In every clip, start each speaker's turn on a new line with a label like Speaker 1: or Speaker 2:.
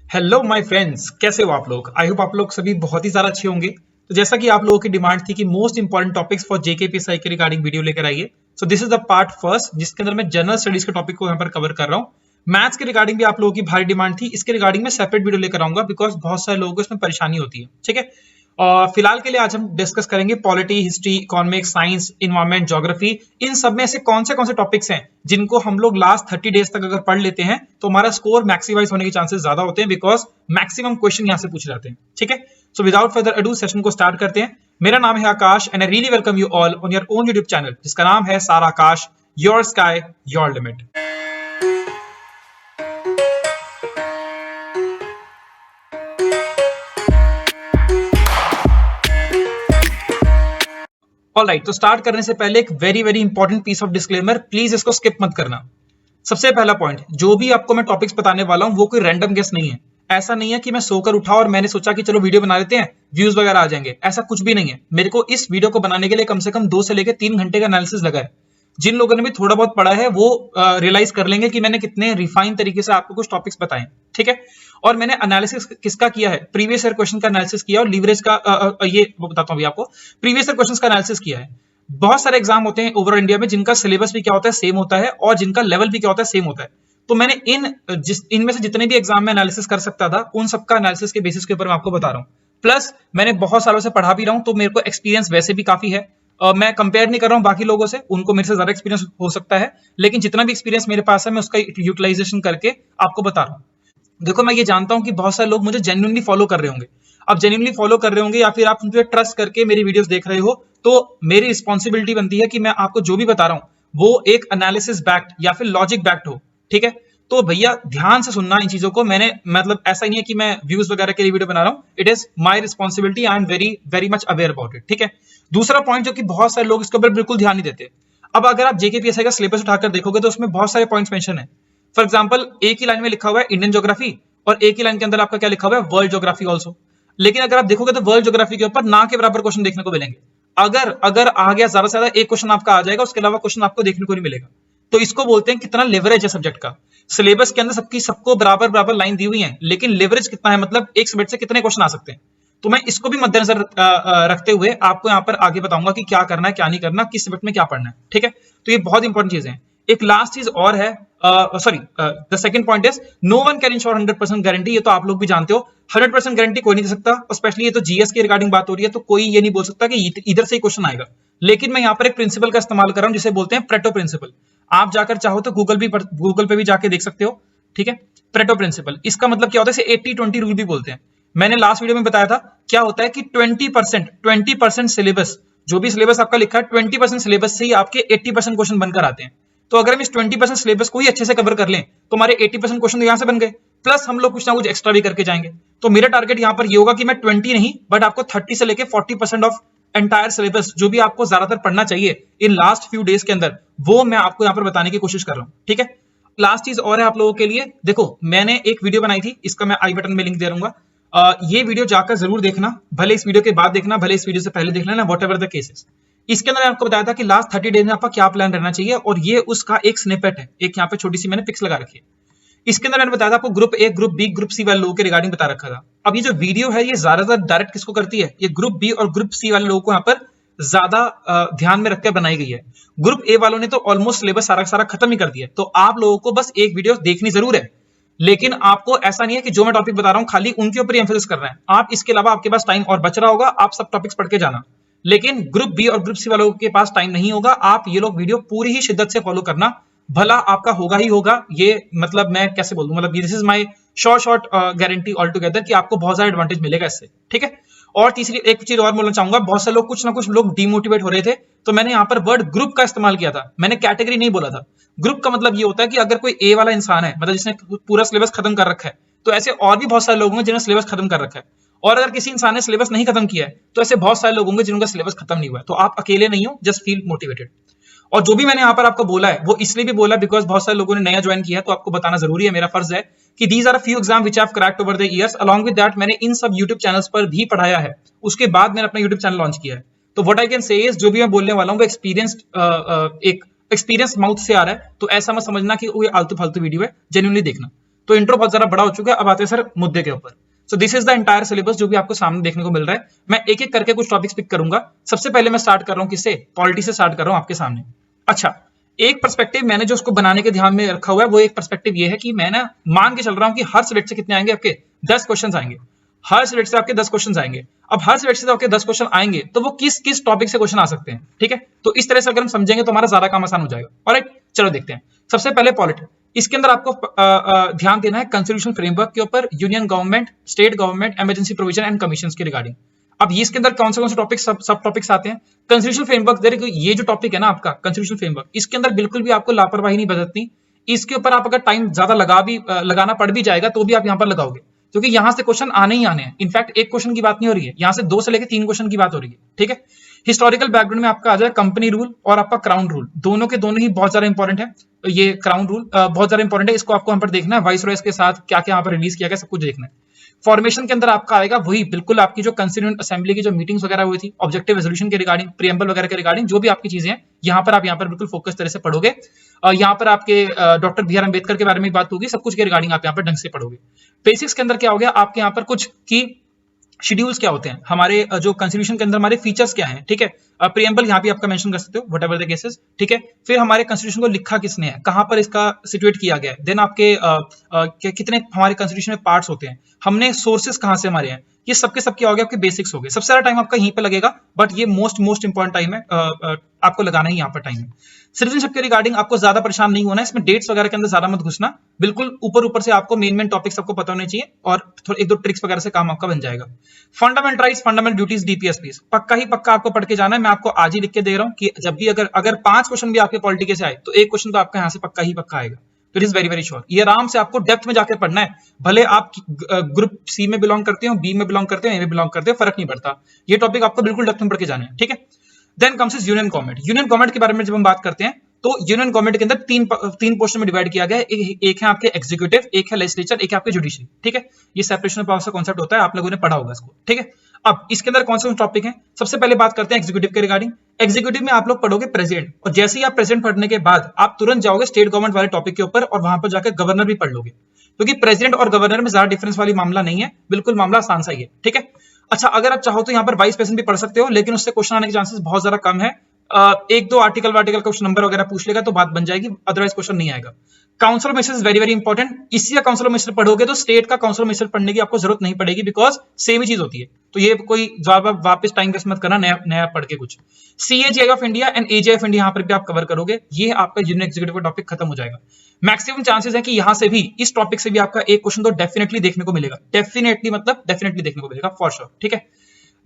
Speaker 1: Hello my friends, कैसे हो आप लोग। आई होप आप लोग सभी बहुत ही ज्यादा अच्छे होंगे। तो जैसा कि आप लोगों की डिमांड थी कि मोस्ट इंपॉर्टेंट टॉपिक्स फॉर जेकेपीएसआई के रिगार्डिंग वीडियो लेकर आइए, so this is the part first जिसके अंदर मैं जनरल स्टडीज के टॉपिक को यहाँ पर कवर कर रहा हूँ। मैथ्स के रिगार्डिंग भी आप लोगों की भारी डिमांड थी, इसके रिगार्डिंग में सेपरेट वीडियो लेकर आऊंगा बिकॉज बहुत सारे लोगों को इसमें परेशानी होती है। ठीक है, और फिलहाल के लिए आज हम डिस्कस करेंगे polity, history, economics, science, environment, geography. इन सब में ऐसे कौन से टॉपिक्स हैं जिनको हम लोग लास्ट 30 डेज तक अगर पढ़ लेते हैं तो हमारा स्कोर मैक्सिमाइज होने के चांसेस ज्यादा होते हैं बिकॉज मैक्सिमम क्वेश्चन यहां से पूछे जाते हैं। ठीक है, so without further ado session को स्टार्ट करते हैं। मेरा नाम है Akash and I really welcome you all on your own YouTube channel जिसका नाम है Saara Akash, your sky your limit. Alright, तो स्टार्ट करने से पहले एक very very important piece of disclaimer, please इसको स्किप मत करना। सबसे पहला पॉइंट, जो भी आपको मैं टॉपिक्स बताने वाला हूं वो कोई रैंडम गेस नहीं है। ऐसा नहीं है कि मैं सोकर उठा और मैंने सोचा कि चलो वीडियो बना लेते हैं, व्यूज वगैरह आ जाएंगे, ऐसा कुछ भी नहीं है। मेरे को इस वीडियो को बनाने के लिए कम से कम 2 से लेकर 3 घंटे का एनालिसिस लगा है। जिन लोगों ने भी थोड़ा बहुत पढ़ा है वो रियलाइज कर लेंगे कि मैंने कितने रिफाइन तरीके से आपको कुछ टॉपिक्स बताए। ठीक है, और मैंने एनालिसिस किसका किया है, प्रीवियस ईयर क्वेश्चन का एनालिसिस किया और लीवरेज का ये बताता हूं अभी आपको। प्रीवियस ईयर क्वेश्चन का एनालिसिस किया है। बहुत सारे एग्जाम होते हैं ओवरऑल इंडिया में जिनका सिलेबस भी क्या होता है, सेम होता है, और जिनका लेवल भी क्या होता है, सेम होता है। तो मैंने इनमें से जितने भी एग्जाम में एनालिसिस कर सकता था उन सबका एनालिसिस के बेसिस के ऊपर मैं आपको बता रहा हूँ। प्लस मैंने बहुत सालों से पढ़ा भी रहा हूँ तो मेरे को एक्सपीरियंस वैसे भी काफी है। मैं कंपेयर नहीं कर रहा हूँ बाकी लोगों से, उनको मेरे से ज्यादा एक्सपीरियंस हो सकता है, लेकिन जितना भी एक्सपीरियंस मेरे पास है मैं उसका यूटिलाइजेशन करके आपको बता रहा हूँ। देखो, मैं ये जानता हूं कि बहुत सारे लोग मुझे जेन्युइनली फॉलो कर रहे होंगे। अब जेन्युइनली फॉलो कर रहे होंगे या फिर आप मुझे ट्रस्ट करके मेरी वीडियोस देख रहे हो, तो मेरी रिस्पॉन्सिबिलिटी बनती है कि मैं आपको जो भी बता रहा हूं वो एक एनालिसिस बैक्ड या फिर लॉजिक बैक्ड हो। ठीक है, तो भैया ध्यान से सुनना इन चीजों को। मैंने मतलब ऐसा नहीं है कि मैं व्यूज वगैरह के लिए वीडियो बना रहा हूं, it is my responsibility, I am very very much aware about it. ठीक है, दूसरा पॉइंट जो कि बहुत सारे लोग इसके ऊपर बिल्कुल ध्यान नहीं देते। अब अगर आप जेकेपीएसआई का सिलेबस उठाकर देखोगे तो उसमें बहुत सारे पॉइंट्स मेंशन है। फॉर एग्जांपल, एक ही लाइन में लिखा हुआ है इंडियन ज्योग्राफी और एक ही लाइन के अंदर आपका क्या लिखा हुआ है, वर्ल्ड ज्योग्राफी ऑल्सो। लेकिन अगर आप देखोगे तो वर्ल्ड ज्योग्राफी के ऊपर ना के बराबर क्वेश्चन देखने को मिलेंगे। अगर आ गया ज्यादा से ज्यादा एक क्वेश्चन आपका आ जाएगा, उसके अलावा क्वेश्चन आपको देखने को नहीं मिलेगा। तो इसको बोलते हैं कितना लेवरेज है सब्जेक्ट का। सिलेबस के अंदर सबको बराबर बराबर लाइन दी हुई है, लेकिन लेवरेज कितना है, मतलब एक सब्जेक्ट से कितने क्वेश्चन आ सकते हैं। तो मैं इसको भी मद्देनजर रखते हुए आपको यहाँ पर आगे बताऊंगा कि क्या करना है क्या नहीं करना, किस सब्जेक्ट में क्या पढ़ना है। ठीक है, तो ये बहुत इंपॉर्टेंट चीजें हैं। एक लास्ट चीज और है, sorry, the second point is no one can ensure 100% guarantee. ये तो आप लोग भी जानते हो, 100% गारंटी कोई नहीं दे सकता, और स्पेशली ये तो जीएस के रिगार्डिंग बात हो रही है तो कोई ये नहीं बोल सकता कि इधर से ही क्वेश्चन आएगा। लेकिन मैं यहाँ पर एक प्रिंसिपल का इस्तेमाल कर रहा हूँ जिसे बोलते हैं प्रेटो प्रिंसिपल। आप जाकर चाहो तो गूगल पे भी जाके देख सकते हो। ठीक है, प्रेटो प्रिंसिपल, इसका मतलब क्या होता है, इसे 80-20 रूल भी बोलते हैं। मैंने लास्ट वीडियो में बताया था क्या होता है कि 20% सिलेबस, जो भी सिलेबस आपका लिखा है 20% सिलेबस से ही आपके 80% क्वेश्चन बनकर आते हैं। तो अगर हम इस 20% सिलेबस को ही अच्छे से कवर कर लें तो हमारे 80% क्वेश्चन तो यहां से बन गए, प्लस हम लोग कुछ ना कुछ एक्स्ट्रा भी करके जाएंगे। तो मेरा टारगेट यहां पर ये होगा कि मैं 20 नहीं बट आपको 30 से लेके 40% ऑफ एंटायर सिलेबस जो भी आपको ज्यादातर पढ़ना चाहिए इन लास्ट फ्यू डेज के अंदर, वो मैं आपको यहां पर बताने की कोशिश कर रहा हूं। ठीक है, लास्ट चीज और है आप लोगों के लिए। देखो, मैंने एक वीडियो बनाई थी, इसका मैं आई बटन में लिंक दे दूंगा। ये वीडियो जाकर जरूर देखना, भले इस वीडियो के बाद देखना, भले इस वीडियो से पहले देख लेना, वॉट एवर द केसेस। इसके अंदर आपको बताया था कि लास्ट 30 डेज में आपका क्या प्लान रहना चाहिए, और ये उसका एक स्निपेट है। एक यहाँ पे छोटी सी मैंने पिक्स लगा रखी है। इसके अंदर मैंने बताया था आपको group A, group B, group C वाले लोगों के रिगार्डिंग बता रखा था। अब ये जो वीडियो है ये ज्यादातर डायरेक्ट किसको करती है, ये ग्रुप बी और ग्रुप सी वाले लोगों को यहाँ पर ज्यादा ध्यान में रखकर बनाई गई है। ग्रुप ए वालों ने तो ऑलमोस्ट सिलेबस सारा सारा खत्म ही कर दिया, तो आप लोगों को बस एक वीडियो देखनी जरूर है। लेकिन आपको ऐसा नहीं है कि जो मैं टॉपिक बता रहा हूं खाली उनके ऊपर ही एम्फेसिस कर रहे हैं। आप इसके अलावा आपके पास टाइम और बच रहा होगा, आप सब टॉपिक्स पढ़ के जाना। लेकिन ग्रुप बी और ग्रुप सी वालों के पास टाइम नहीं होगा। आप ये लोग वीडियो पूरी ही शिद्दत से फॉलो करना, भला आपका होगा ही होगा। ये मतलब मैं कैसे बोल दूं, मतलब this is my short guarantee all together कि आपको बहुत सारा एडवांटेज मिलेगा इससे। ठीक है, और तीसरी एक चीज और बोलना चाहूंगा, बहुत से लोग कुछ ना कुछ लोग डिमोटिवेट हो रहे थे, तो मैंने यहाँ पर वर्ड ग्रुप का इस्तेमाल किया था, मैंने कैटेगरी नहीं बोला था। ग्रुप का मतलब ये होता है कि अगर कोई ए वाला इंसान है, मतलब जिसने पूरा सिलेबस खत्म कर रखा है, तो ऐसे और भी बहुत सारे लोग होंगे जिन्होंने सिलेबस खत्म कर रखा है। और अगर किसी इंसान ने सिलेबस नहीं खत्म किया है तो ऐसे बहुत सारे लोग होंगे जिनका सिलेबस खत्म नहीं हुआ है। तो आप अकेले नहीं हो, जस्ट फील मोटिवेटेड। और जो भी मैंने यहाँ पर आपको बोला है वो इसलिए भी बोला बिकॉज बहुत सारे लोगों ने नया ज्वाइन किया है, तो आपको बताना जरूरी है, मेरा फर्ज है कि these are few exam which I have cracked over the years. Along with that मैंने इन सब यूट्यूब चैनल्स पर भी पढ़ाया है, उसके बाद मैंने अपना यूट्यूब चैनल लॉन्च किया है। तो what I can say is, जो भी मैं बोलने वाला हूँ वो एक एक्सपीरियंस माउथ से आ रहा है, तो ऐसा मत समझना कि कोई आलतू फालतू वीडियो है, जेन्युइनली देखना। तो इंट्रो बहुत ज्यादा बड़ा हो चुका है, अब आते हैं सर मुद्दे के ऊपर। So this is the entire syllabus जो भी आपको सामने देखने को मिल रहा है। मैं एक एक करके कुछ टॉपिक्स पिक करूंगा। सबसे पहले मैं स्टार्ट कर रहा हूं किससे? पॉलिटी से स्टार्ट कर रहा हूं आपके सामने। अच्छा, एक पर्सपेक्टिव मैंने जो उसको बनाने के ध्यान में रखा हुआ है वो एक पर्सपेक्टिव ये है कि मैं ना मान के चल रहा हूं कि हर सब्जेक्ट से कितने आएंगे आपके 10 क्वेश्चन आएंगे। हर सब्जेक्ट से आपके 10 क्वेश्चन आएंगे। अब हर सब्जेक्ट से आपके 10 क्वेश्चन आएंगे तो वो किस किस टॉपिक से क्वेश्चन आ सकते हैं, ठीक है? तो इस तरह से अगर हम समझेंगे तो हमारा ज्यादा काम आसान हो जाएगा। ऑलराइट, चलो देखते हैं। सबसे पहले पॉलिटी, इसके अंदर आपको ध्यान देना है कॉन्स्टिट्यूशनल फ्रेमवर्क के ऊपर, union government, state government, emergency provision and commissions के रिगार्डिंग। अब ये इसके अंदर कौन से टॉपिक सब टॉपिक्स आते हैं? कॉन्स्टिट्यूशनल फ्रेमवर्क, देखो ये जो टॉपिक है ना आपका कॉन्स्टिट्यूशनल फ्रेमवर्क, इसके अंदर बिल्कुल भी आपको लापरवाही नहीं बरतनी। इसके ऊपर आप अगर टाइम ज्यादा लगाना पड़ भी जाएगा तो भी आप यहाँ पर लगाओगे, क्योंकि यहां से क्वेश्चन आने ही आने हैं। इनफैक्ट एक क्वेश्चन की बात नहीं हो रही है, यहां से 2 से लेकर 3 क्वेश्चन की बात हो रही है, ठीक है? हिस्टोरिकल बैकग्राउंड में आपका आ जाए कंपनी रूल और आपका क्राउन रूल, दोनों के दोनों ही बहुत ज्यादा इंपॉर्टेंट है। तो ये क्राउन रूल बहुत ज्यादा इंपॉर्टेंट है, इसको आपको यहाँ पर देखना है। वाइस रॉयस के साथ क्या क्या यहाँ पर रिलीज किया गया सब कुछ देखना है। फॉर्मेशन के अंदर आपका आएगा वही बिल्कुल आपकी जो कॉन्स्टिट्यूएंट असेंबली की जो मीटिंग्स वगैरह हुई थी, ऑब्जेक्टिव रेजोल्यूशन के रिगार्डिंग, प्रीएम्बल वगैरह के रिगार्डिंग, जो भी आपकी चीजें हैं यहाँ पर बिल्कुल फोकस तरह से पढ़ोगे। यहाँ पर आपके डॉक्टर बी आर अम्बेडकर के बारे में बात होगी, सब कुछ के रिगार्डिंग आप यहाँ पर ढंग से पढ़ोगे। बेसिक्स के अंदर क्या हो गया आपके यहाँ पर कुछ की शेड्यूल्स क्या होते हैं, हमारे जो कॉन्स्टिट्यूशन के अंदर हमारे फीचर्स क्या हैं, ठीक है? प्रीएम्बल यहाँ भी आपका मेंशन कर सकते हो, व्हाटएवर द केसेस, ठीक है? फिर हमारे कॉन्स्टिट्यूशन को लिखा किसने है, कहां पर इसका सिचुएट किया गया है, देन आपके कितने हमारे कॉन्स्टिट्यूशन में पार्ट्स होते हैं, हमने सोर्सेस कहां से हमारे हैं, ये सबके सब क्या हो गया आपके बेसिक्स हो गए। सबसे ज्यादा टाइम आपका यहीं पे लगेगा, बट ये मोस्ट इंपॉर्टेंट टाइम है, आपको लगाना ही यहाँ पर टाइम है। सिटीजनशिप के रिगार्डिंग आपको ज्यादा परेशान नहीं होना है, इसमें डेट्स वगैरह के अंदर ज्यादा मत घुसना, बिल्कुल ऊपर से आपको मेन टॉपिक्स आपको पता होने चाहिए और थोड़ा 1-2 ट्रिक्स वगैरह से काम आपका बन जाएगा। फंडामेंटल राइट्स, फंडामेंटल ड्यूटीज, डीपीएसपीस पक्का ही पक्का आपको पढ़ के जाना है। मैं आपको आज ही लिख के दे रहा हूँ कि जब भी अगर 5 क्वेश्चन भी आपके पॉलिटी के से आए तो एक क्वेश्चन तो आपका यहाँ से पक्का ही पक्का आएगा। तो इट इज वेरी श्योर, ये आराम से आपको डेप्थ में जाकर पढ़ना है। भले आप ग्रुप सी में बिलोंग करते हो, बी में बिलोंग करते हो, ए में बिलोंग करते हो, फर्क नहीं पड़ता, ये टॉपिक आपको बिल्कुल डेप्थ में पढ़ के जाना है, ठीक है? Then comes is union government. Union government के बारे में जब हम बात करते हैं तो यूनियन गवर्नमेंट के अंदर तीन पोर्शन में डिवाइड किया गया है। एक है आपके एग्जीक्यूटिव, एक है लेजिस्लेचर, एक है आपके जुडिशरी, ठीक है? ये सेपरेशन ऑफ पावर्स का कांसेप्ट होता है, आप लोगों ने पढ़ा होगा इसको, ठीक है? अब इसके अंदर कौन से टॉपिक हैं? सबसे पहले बात करते हैं एग्जीक्यूटिव के रिगार्डिंग। एग्जीक्यूटिव में आप लोग पढ़ोगे प्रेसिडेंट, और जैसे ही आप प्रेसिडेंट पढ़ने के बाद आप तुरंत जाओगे स्टेट गवर्नमेंट वाले टॉपिक के ऊपर और वहां पर जाकर गवर्नर भी पढ़ लोगे, क्योंकि प्रेसिडेंट और गवर्नर में ज्यादा डिफरेंस वाली मामला नहीं है, बिल्कुल मामला आसान सा ही है, ठीक है? अच्छा, अगर आप चाहो तो यहाँ पर वाइस प्रेसिडेंट भी पढ़ सकते हो, लेकिन उससे क्वेश्चन आने के चांसेस बहुत ज्यादा कम है। 1-2 आर्टिकल का क्वेश्चन नंबर वगैरह पूछ लेगा तो बात बन जाएगी, अदरवाइज क्वेश्चन नहीं आएगा। Council of ministers very important, इसी का काउंसिल ऑफ मिनिस्टर पढ़ोगे तो स्टेट का काउंसिल ऑफ मिनिस्टर पढ़ने की आपको जरूरत नहीं पड़ेगी, बिकॉज सेम ही चीज होती है। तो ये कोई वापस टाइम वेस्ट मत करना नया पढ़ के कुछ। CAG of India and AJ of India यहाँ पर भी आप कवर करोगे, ये आपका यूनियन एग्जीक्यूटिव का टॉपिक खत्म हो जाएगा। मैक्सिमम चांसेस है कि यहाँ से भी इस टॉपिक से भी आपका एक क्वेश्चन तो डेफिनेटली देखने को मिलेगा, डेफिनेटली मतलब डेफिनेटली देखने को मिलेगा फॉर श्योर, ठीक है?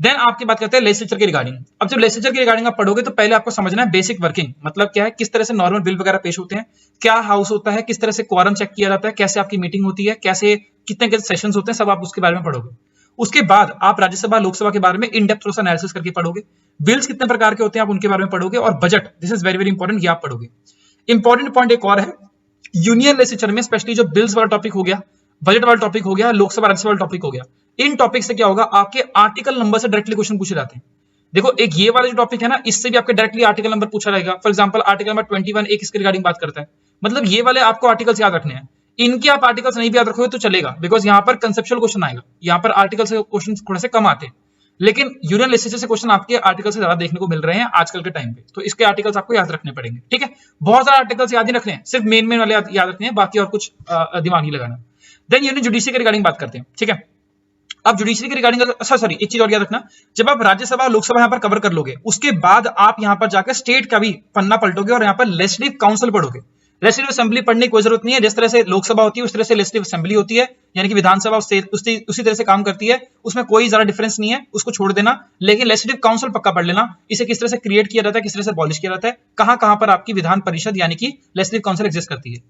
Speaker 1: देन आपकी बात करते हैं लेजिस्लेचर के रिगार्डिंग। अब जब लेजिस्लेचर के रिगार्डिंग आप पढ़ोगे तो पहले आपको समझना है बेसिक वर्किंग, मतलब क्या है, किस तरह से नॉर्मल बिल वगैरह पेश होते हैं, क्या हाउस होता है, किस तरह से क्वारम चेक किया जाता है, कैसे आपकी मीटिंग होती है, कैसे कितने सेशंस होते हैं, सब आप उसके बारे में पढ़ोगे। उसके बाद आप राज्यसभा लोकसभा के बारे में इन डेप्थ एनालिसिस करके पढ़ोगे। बिल्स कितने प्रकार के होते हैं आप उनके बारे में पढ़ोगे, और budget, this is very important, ये आप पढ़ोगे। इंपॉर्टेंट पॉइंट एक और है, यूनियन लेजिस्लेचर में स्पेशली जो बिल्स वाला टॉपिक हो गया, बजट वाला टॉपिक हो गया, लोकसभा राज्यसभा वाला टॉपिक हो गया, इन टॉपिक से क्या होगा, आपके आर्टिकल नंबर से डायरेक्टली क्वेश्चन पूछे जाते हैं। देखो, एक ये वाला जो टॉपिक है ना, इससे भी आपके डायरेक्टली आर्टिकल नंबर पूछा जाएगा। फॉर एग्जांपल आर्टिकल नंबर 21 एक इसके रिगार्डिंग बात करता है, मतलब ये वाले आपको आर्टिकल्स याद रखने हैं। इनके आप आर्टिकल्स नहीं भी याद रखोगे तो चलेगा, बिकॉज यहाँ पर कंसेप्चुअल क्वेश्चन आएगा, यहाँ पर आर्टिकल से क्वेश्चन थोड़े से कम आते हैं, लेकिन यूनियन लेजिस्लेचर से क्वेश्चन आपके आर्टिकल से ज्यादा देखने को मिल रहे हैं आजकल के टाइम पे, तो इसके आर्टिकल्स आपको याद रखने पड़ेंगे, ठीक है? बहुत सारे आर्टिकल्स याद ही रखने हैं, सिर्फ मेन वाले याद रखने हैं, बाकी और कुछ दिमाग नहीं लगाना। देन यूनियन जुडिशरी के रिगार्डिंग बात करते हैं, ठीक है? अब जुडिशरी के रिगार्डिंग सॉरी एक चीज और याद रखना, जब आप राज्यसभा लोकसभा यहाँ पर कवर कर लोगे, उसके बाद आप यहाँ पर जाकर स्टेट का भी पन्ना पलटोगे और यहाँ पर लेजिस्लेटिव काउंसिल पढ़ोगे। लेजिस्लेटिव असेंबली पढ़ने की कोई जरूरत नहीं है, जिस तरह से लोकसभा होती है उस तरह से लेजिस्लेटिव असेंबली होती है, यानी कि विधानसभा उसी तरह से काम करती है, उसमें कोई ज्यादा डिफरेंस नहीं है, उसको छोड़ देना। लेकिन लेजिस्लेटिव काउंसिल पक्का पढ़ लेना, इसे किस तरह से क्रिएट किया जाता है, किस तरह से अबॉलिश किया जाता है, कहां पर आपकी विधान परिषद यानी कि लेजिस्लेटिव काउंसिल एग्जिस्ट करती है।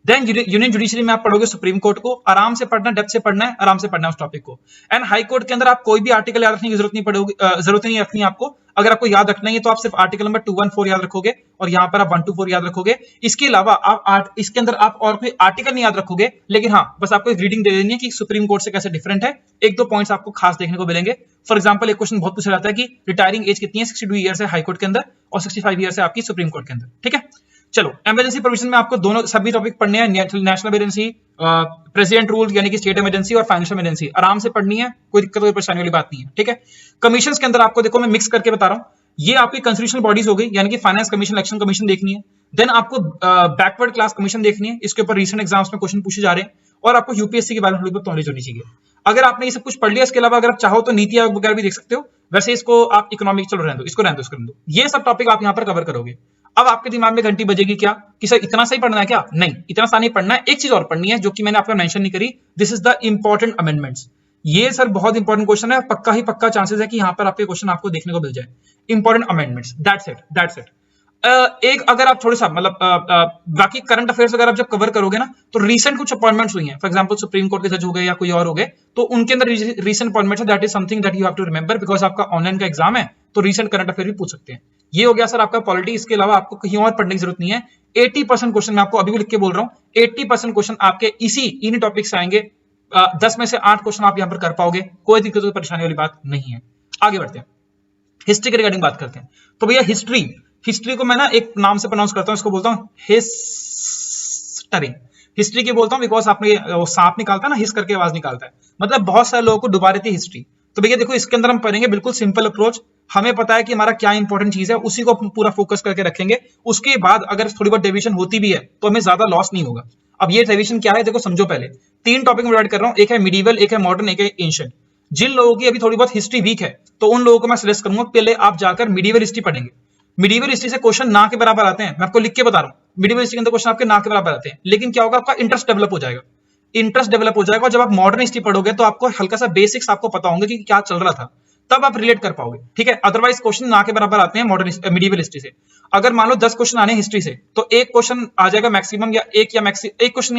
Speaker 1: देन यूनियन जुडिशरी में आप पढ़ोगे सुप्रीम कोर्ट को, आराम से पढ़ना, डेप्थ से पढ़ना है, आराम से पढ़ना है उस टॉपिक को। एंड हाई कोर्ट के अंदर आप कोई भी आर्टिकल याद रखने की जरूरत नहीं रखनी आपको। अगर आपको याद रखना है तो आप सिर्फ आर्टिकल नंबर 214 याद रखोगे और यहाँ पर आप 124 याद रखोगे। इसके अलावा आप इसके अंदर आप और कोई आर्टिकल नहीं याद रखोगे, लेकिन हाँ बस आपको एक रीडिंग दे देनी है कि सुप्रीम कोर्ट से कैसे डिफरेंट है। 1-2 पॉइंट्स आपको खास देखने को मिलेंगे। फॉर एग्जाम्पल एक क्वेश्चन बहुत पूछा जाता है कि रिटायरिंग एज कितनी है, 62 ईयर्स है हाई कोर्ट के अंदर और 65 ईयर्स है आपकी सुप्रीम कोर्ट के अंदर, ठीक है? चलो इमरजेंसी प्रोविजन में आपको दोनों सभी टॉपिक पढ़ने हैं, नेशनल इमरजेंसी, प्रेसिडेंट रूल यानी कि स्टेट इमरजेंसी और फाइनेंशियल इमरजेंसी, आराम से पढ़नी है, कोई दिक्कत कोई परेशानी वाली बात नहीं है, ठीक है। कमीशन के अंदर आपको देखो मैं मिक्स करके बता रहा हूँ, ये आपकी कंस्टिट्यूशनल बॉडीज हो गई यानी कि फाइनेंस कमीशन, इलेक्शन कमीशन देखनी है, देन आपको बैकवर्ड क्लास कमीशन देखनी है, इसके ऊपर रिसेंट एग्जाम्स में क्वेश्चन पूछे जा रहे हैं, और आपको यूपीएससी के बारे में थोड़ी बहुत नॉलेज होनी चाहिए। अगर आपने ये सब कुछ पढ़ लिया, इसके अलावा अगर आप चाहो तो नीति आयोग वगैरह भी देख सकते हो, वैसे इसको आप इकोनॉमिक, चलो रहने दो, इसको रहने दो, इसको रहने दो, ये सब टॉपिक आप यहाँ पर कवर करोगे। अब आपके दिमाग में घंटी बजेगी क्या कि सर इतना सही पढ़ना है क्या? नहीं, इतना सा नहीं पढ़ना है, एक चीज और पढ़नी है जो कि मैंने आपको मेंशन नहीं करी, this is the important amendments. ये सर बहुत इंपॉर्टेंट क्वेश्चन है, पक्का ही पक्का चांसेस है कि यहाँ पर आपके क्वेश्चन आपको देखने को मिल जाए। Important amendments, that's it, that's it. एक अगर आप थोड़ा सा मतलब बाकी करंट अफेयर्स वगैरह जब कवर करोगे ना, तो रीसेंट कुछ अपॉइंटमेंट्स हुई हैं, फॉर एग्जांपल सुप्रीम कोर्ट के जज हो गए या कोई और हो गए, तो उनके अंदर रीसेंट अपॉइंटमेंट्स है, that is something that you have to remember, because आपका ऑनलाइन का एग्जाम है, तो रीसेंट करंट अफेयर भी पूछ सकते हैं। ये हो गया सर आपका पॉलिटी, इसके अलावा आपको कहीं और पढ़ने की जरूरत नहीं है। 80% क्वेश्चन मैं आपको अभी भी लिख के बोल रहा हूँ, 80% क्वेश्चन आपके इन्हीं टॉपिक से आएंगे। 10 में से 8 क्वेश्चन आप यहाँ पर कर पाओगे, कोई दिक्कत कोई परेशानी वाली बात नहीं है। आगे बढ़ते हैं, हिस्ट्री के रिगार्डिंग बात करते हैं। तो भैया हिस्ट्री को मैं ना एक नाम से प्रोनाउंस करता हूं, इसको बोलता हूं हिस्टरी। हिस्ट्री की बोलता हूं बिकॉज आपने वो सांप निकालता है ना, हिस करके आवाज निकालता है, मतलब बहुत सारे लोगों को डुबा रही थी हिस्ट्री। तो भैया देखो इसके अंदर हम पढ़ेंगे बिल्कुल सिंपल अप्रोच, हमें पता है कि हमारा क्या इंपॉर्टेंट चीज है, उसी को पूरा फोकस करके रखेंगे। उसके बाद अगर थोड़ी बहुत डेविएशन होती भी है तो हमें ज्यादा लॉस नहीं होगा। अब ये डेविएशन क्या है देखो समझो, पहले 3 टॉपिक में डिवाइड कर रहा हूं, एक है मिडीवल, एक है मॉडर्न, एक है एंशिएंट। जिन लोगों की अभी थोड़ी बहुत हिस्ट्री वीक है तो उन लोगों को मैं सजेस्ट करूंगा पहले आप जाकर मिडीवल हिस्ट्री पढ़ेंगे। मिडीवल हिस्ट्री से क्वेश्चन ना के बराबर आते हैं, मैं आपको लिख के बता रहा हूं, मिडीवल हिस्ट्री के अंदर क्वेश्चन आपके ना के बराबर आते हैं, लेकिन क्या होगा आपका इंटरेस्ट डेवलप हो जाएगा, इंटरेस्ट डेवलप हो जाएगा। और जब आप मॉडर्न हिस्ट्री पढ़ोगे तो आपको हल्का सा बेसिक्स आपको पता होंगे कि क्या चल रहा था, तब आप रिलेट कर पाओगे, ठीक है। अदरवाइज क्वेश्चन ना के बराबर आते हैं मॉडर्न मिडीवल हिस्ट्री से। अगर मान लो 10 क्वेश्चन आने हिस्ट्री से, तो एक क्वेश्चन आ जाएगा मैक्सिमम, या एक क्वेश्चन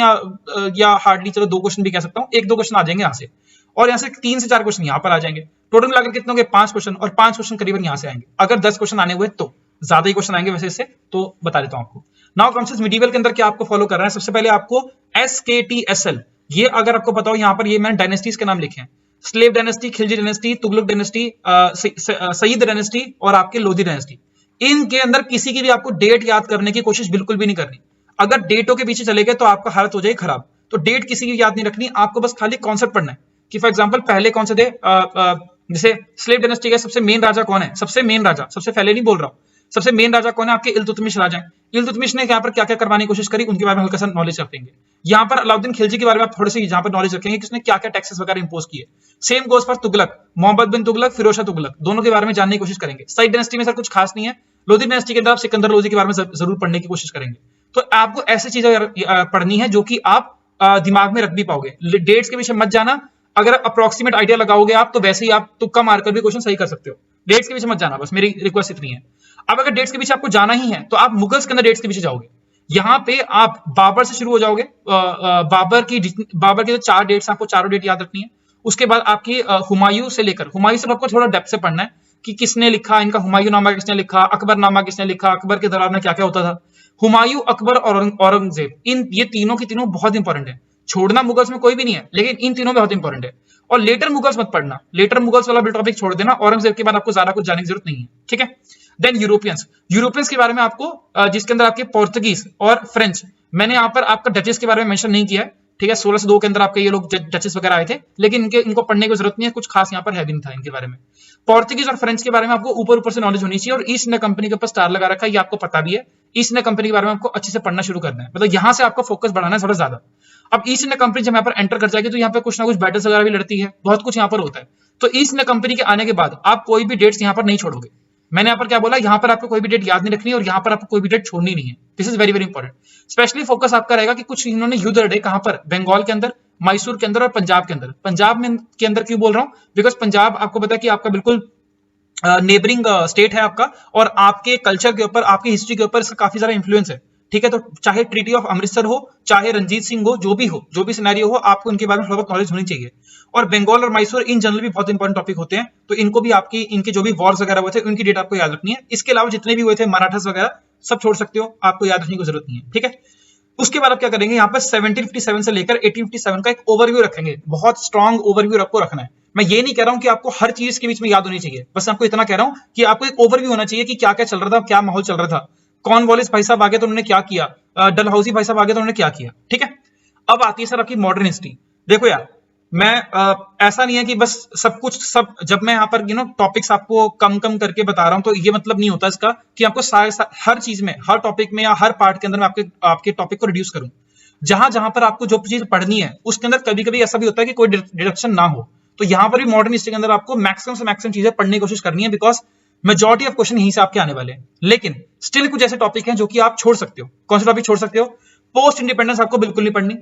Speaker 1: या हार्डली चलो 2 क्वेश्चन भी कह सकता हूँ, 1-2 क्वेश्चन आ जाएंगे यहाँ से, और यहाँ से 3 से 4 क्वेश्चन यहाँ पर आ जाएंगे। टोटल मिलाकर कितने होंगे 5 क्वेश्चन, और 5 क्वेश्चन करीबन यहाँ से आएंगे। अगर 10 क्वेश्चन आने हुए तो ज्यादा ही क्वेश्चन आएंगे वैसे इससे, तो बता देता हूं आपको। नाउ कॉन्सेप्ट मिडीवल के अंदर क्या आपको फॉलो कर रहा है, सबसे पहले आपको SKTSL, ये अगर आपको पता हो, यहाँ पर ये मैंने डायनेस्टीज के नाम लिखे हैं, slave dynasty, Khilji dynasty, Tughlaq dynasty, Sayyid dynasty और आपके लोधी डायनेस्टी। इनके अंदर किसी की भी आपको डेट याद करने की कोशिश बिल्कुल भी नहीं करनी। अगर डेटों के पीछे चले गए तो आपका हालत हो जाएगी खराब। तो डेट किसी की याद नहीं रखनी, आपको बस खाली कॉन्सेप्ट पढ़ना है कि फॉर एग्जाम्पल पहले कौन से थे, जैसे स्लेव डायनेस्टी का सबसे मेन राजा कौन है, सबसे मेन राजा, सबसे पहले नहीं बोल रहा हूं, सबसे मेन राजा कौन है आपके इल्तुतमिश राजा हैं। इल्तुतमिश ने यहाँ पर क्या क्या करवाने की कोशिश करी, उनके बारे में हल्का सा नॉलेज रखेंगे। यहाँ पर अलाउद्दीन खिलजी के बारे में आप थोड़े से यहाँ पर नॉलेज रखेंगे कि उसने क्या क्या टैक्सेस वगैरह इंपोज किए। Same goes for Tughlaq, Mohammad bin Tughlaq, Firoz Shah Tughlaq, दोनों के बारे में जानने की कोशिश करेंगे। सईद डायनेस्टी में सर कुछ खास नहीं है। लोधी डायनेस्टी के अंदर आप सिकंदर लोधी के बारे में जरूर पढ़ने की कोशिश करेंगे। तो आपको ऐसी चीजें पढ़नी है जो कि आप दिमाग में रख भी पाओगे। डेट्स के पीछे मत जाना, अगर अप्रोक्सीमेट आइडिया लगाओगे आप तो वैसे ही आप तुक्का मारकर भी क्वेश्चन सही कर सकते हो। डेट्स के पीछे मत जाना, बस मेरी रिक्वेस्ट इतनी है। अब अगर डेट्स के पीछे आपको जाना ही है तो आप मुगल्स के अंदर डेट्स के पीछे जाओगे। यहाँ पे आप बाबर से शुरू हो जाओगे, बाबर की जो 4 डेट्स आपको चारों डेट याद रखनी है। उसके बाद आपकी हुमायूं से लेकर, हुमायूं से आपको थोड़ा डेप्थ से पढ़ना है कि किसने लिखा इनका, हुमायूं नामा किसने लिखा, अकबर नामा किसने लिखा, अकबर के दौरान में क्या क्या होता था। हुमायूं, अकबर और औरंगजेब, इन ये तीनों की तीनों बहुत इंपॉर्टेंट है। छोड़ना मुगल्स में कोई भी नहीं है, लेकिन इन तीनों बहुत इंपॉर्टेंट है। और लेटर मुगल्स मत पढ़ना, लेटर मुगल्स वाला टॉपिक छोड़ देना, औरंगजेब के बाद आपको ज्यादा कुछ जानने की जरूरत नहीं है, ठीक है। देन यूरोपियंस के बारे में आपको, जिसके अंदर आपके पोर्तुगीज और फ्रेंच, मैंने यहाँ पर आपका डचेस के बारे में मेंशन नहीं किया है, ठीक है। 1602 के अंदर आपके ये लोग डचेस वगैरह आए थे, लेकिन इनको पढ़ने की जरूरत नहीं है, कुछ खास यहाँ पर है भी नहीं था इनके बारे में। पोर्तुगीज और फ्रेंच के बारे में आपको ऊपर से नॉलेज होनी चाहिए। और ईस्ट इंडिया कंपनी के ऊपर स्टार लगा रखा है, ये आपको पता भी है। ईस्ट इंडिया कंपनी के बारे में आपको अच्छे से पढ़ना शुरू करना है, मतलब यहाँ से आपको फोकस बढ़ाना है थोड़ा ज्यादा। अब ईस्ट इंडिया कंपनी जब यहाँ पर एंटर कर जाएगी तो यहाँ पे कुछ ना कुछ बैटल्स वगैरह भी लड़ती है, बहुत कुछ यहाँ पर होता है। तो ईस्ट इंडिया कंपनी के आने के बाद आप कोई भी डेट्स यहाँ पर नहीं छोड़ोगे। मैंने यहाँ पर क्या बोला, यहाँ पर आपको कोई भी डेट याद नहीं रखनी है और यहाँ पर आपको कोई भी डेट छोड़नी नहीं है। This is very very important. Specially focus आपका रहेगा कि कुछ इन्होंने युद्ध लड़े कहाँ पर, बंगाल के अंदर, मैसूर के अंदर और पंजाब के अंदर। पंजाब में के अंदर क्यों बोल रहा हूँ, बिकॉज पंजाब आपको पता है कि आपका बिल्कुल नेबरिंग स्टेट है आपका, और आपके कल्चर के ऊपर, आपकी हिस्ट्री के ऊपर इसका काफी सारा इंफ्लुएंस है, ठीक है। तो चाहे ट्रीटी ऑफ अमृतसर हो, चाहे रंजीत सिंह हो, जो भी सिनेरियो हो, आपको इनके बारे में थोड़ा बहुत नॉलेज होनी चाहिए। और बंगाल और मैसूर इन जनरल भी बहुत इंपॉर्टेंट टॉपिक होते हैं, तो इनको भी आपकी, इनके जो भी वॉर्स वगैरह हुए थे उनकी डेट आपको याद रखनी है। इसके अलावा जितने भी हुए थे मराठास वगैरह सब छोड़ सकते हो, आपको याद रखने की जरूरत नहीं है, ठीक है। उसके बाद आप क्या करेंगे, यहाँ पर 1757 से लेकर 1857 का एक ओवरव्यू रखेंगे, बहुत स्ट्रॉन्ग ओवरव्यू आपको रखना है। मैं ये नहीं कह रहा हूं कि आपको हर चीज के बीच में याद होनी चाहिए, बस आपको इतना कह रहा हूं कि आपको एक ओवरव्यू होना चाहिए कि क्या क्या चल रहा था, क्या माहौल चल रहा था। कॉर्नवालिस भाई साहब आगे तो उन्होंने क्या किया, डलहौजी भाई साहब आगे तो उन्होंने क्या किया, ठीक है। अब आती है सर आपकी मॉडर्न हिस्ट्री। देखो यार, मैं ऐसा नहीं है कि बस सब कुछ सब जब मैं यहाँ पर टॉपिक्स आपको कम कम करके बता रहा हूं तो ये मतलब नहीं होता इसका कि आपको हर चीज में, हर टॉपिक में या हर पार्ट के अंदर मैं आपके टॉपिक को रिड्यूस करूं। जहां जहां पर आपको जो चीज पढ़नी है उसके अंदर कभी कभी ऐसा भी होता है कि कोई डिडक्शन ना हो, तो यहां पर भी मॉडर्न हिस्ट्री के अंदर आपको मैक्सिमम से मैक्सिमम चीजें पढ़ने की कोशिश करनी है, बिकॉज मेजॉरिटी ऑफ क्वेश्चन यहीं से आपके आने वाले हैं। लेकिन स्टिल कुछ ऐसे टॉपिक हैं जो कि आप छोड़ सकते हो। कौन से टॉपिक छोड़ सकते हो? पोस्ट इंडिपेंडेंस आपको बिल्कुल नहीं पढ़नी।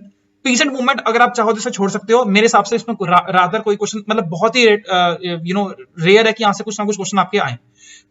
Speaker 1: पीसेंट मूवमेंट अगर आप चाहो तो इसे छोड़ सकते हो, मेरे हिसाब से इसमें रादर कोई क्वेश्चन मतलब बहुत ही रेयर है कि यहां से कुछ ना कुछ क्वेश्चन आपके आए।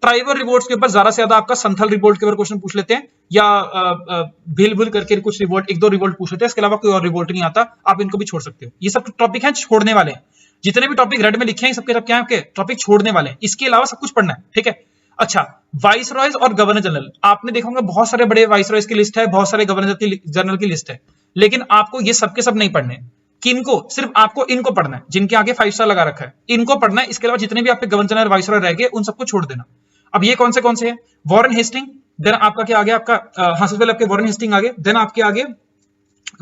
Speaker 1: ट्राइबल रिवोल्ट्स के ऊपर ज्यादा से ज्यादा आपका संथल रिवोल्ट के ऊपर क्वेश्चन पूछ लेते हैं, या भील भूल करके कुछ रिवोल्ट, एक दो रिवोल्ट पूछ लेते हैं, इसके अलावा कोई और रिवोल्ट नहीं आता, आप इनको भी छोड़ सकते हो। ये सब टॉपिक हैं छोड़ने वाले हैं। जितने भी टॉपिक रेड में लिखे हैं सबके सब क्या है आपके टॉपिक छोड़ने वाले हैं, इसके अलावा सब कुछ पढ़ना है, ठीक है। अच्छा, वाइस रॉयज और गवर्नर जनरल, आपने देखा होगा बहुत सारे बड़े वाइस रॉयज की लिस्ट है, बहुत सारे गवर्नर जनरल की लिस्ट है, लेकिन आपको ये सबके सब नहीं पढ़ने। किनको? सिर्फ आपको इनको पढ़ना है, जिनके आगे 5 स्टार लगा रखा है, इनको पढ़ना है। इसके अलावा जितने भी आपके गवर्नर जनरल वाइस रॉय रह गए उन सबको छोड़ देना। अब ये कौन से हैं? वॉरेन हेस्टिंग, देन आपका क्या आ गया आपका, सबसे पहले आपके वॉरेन हेस्टिंग आगे, देन आपके आगे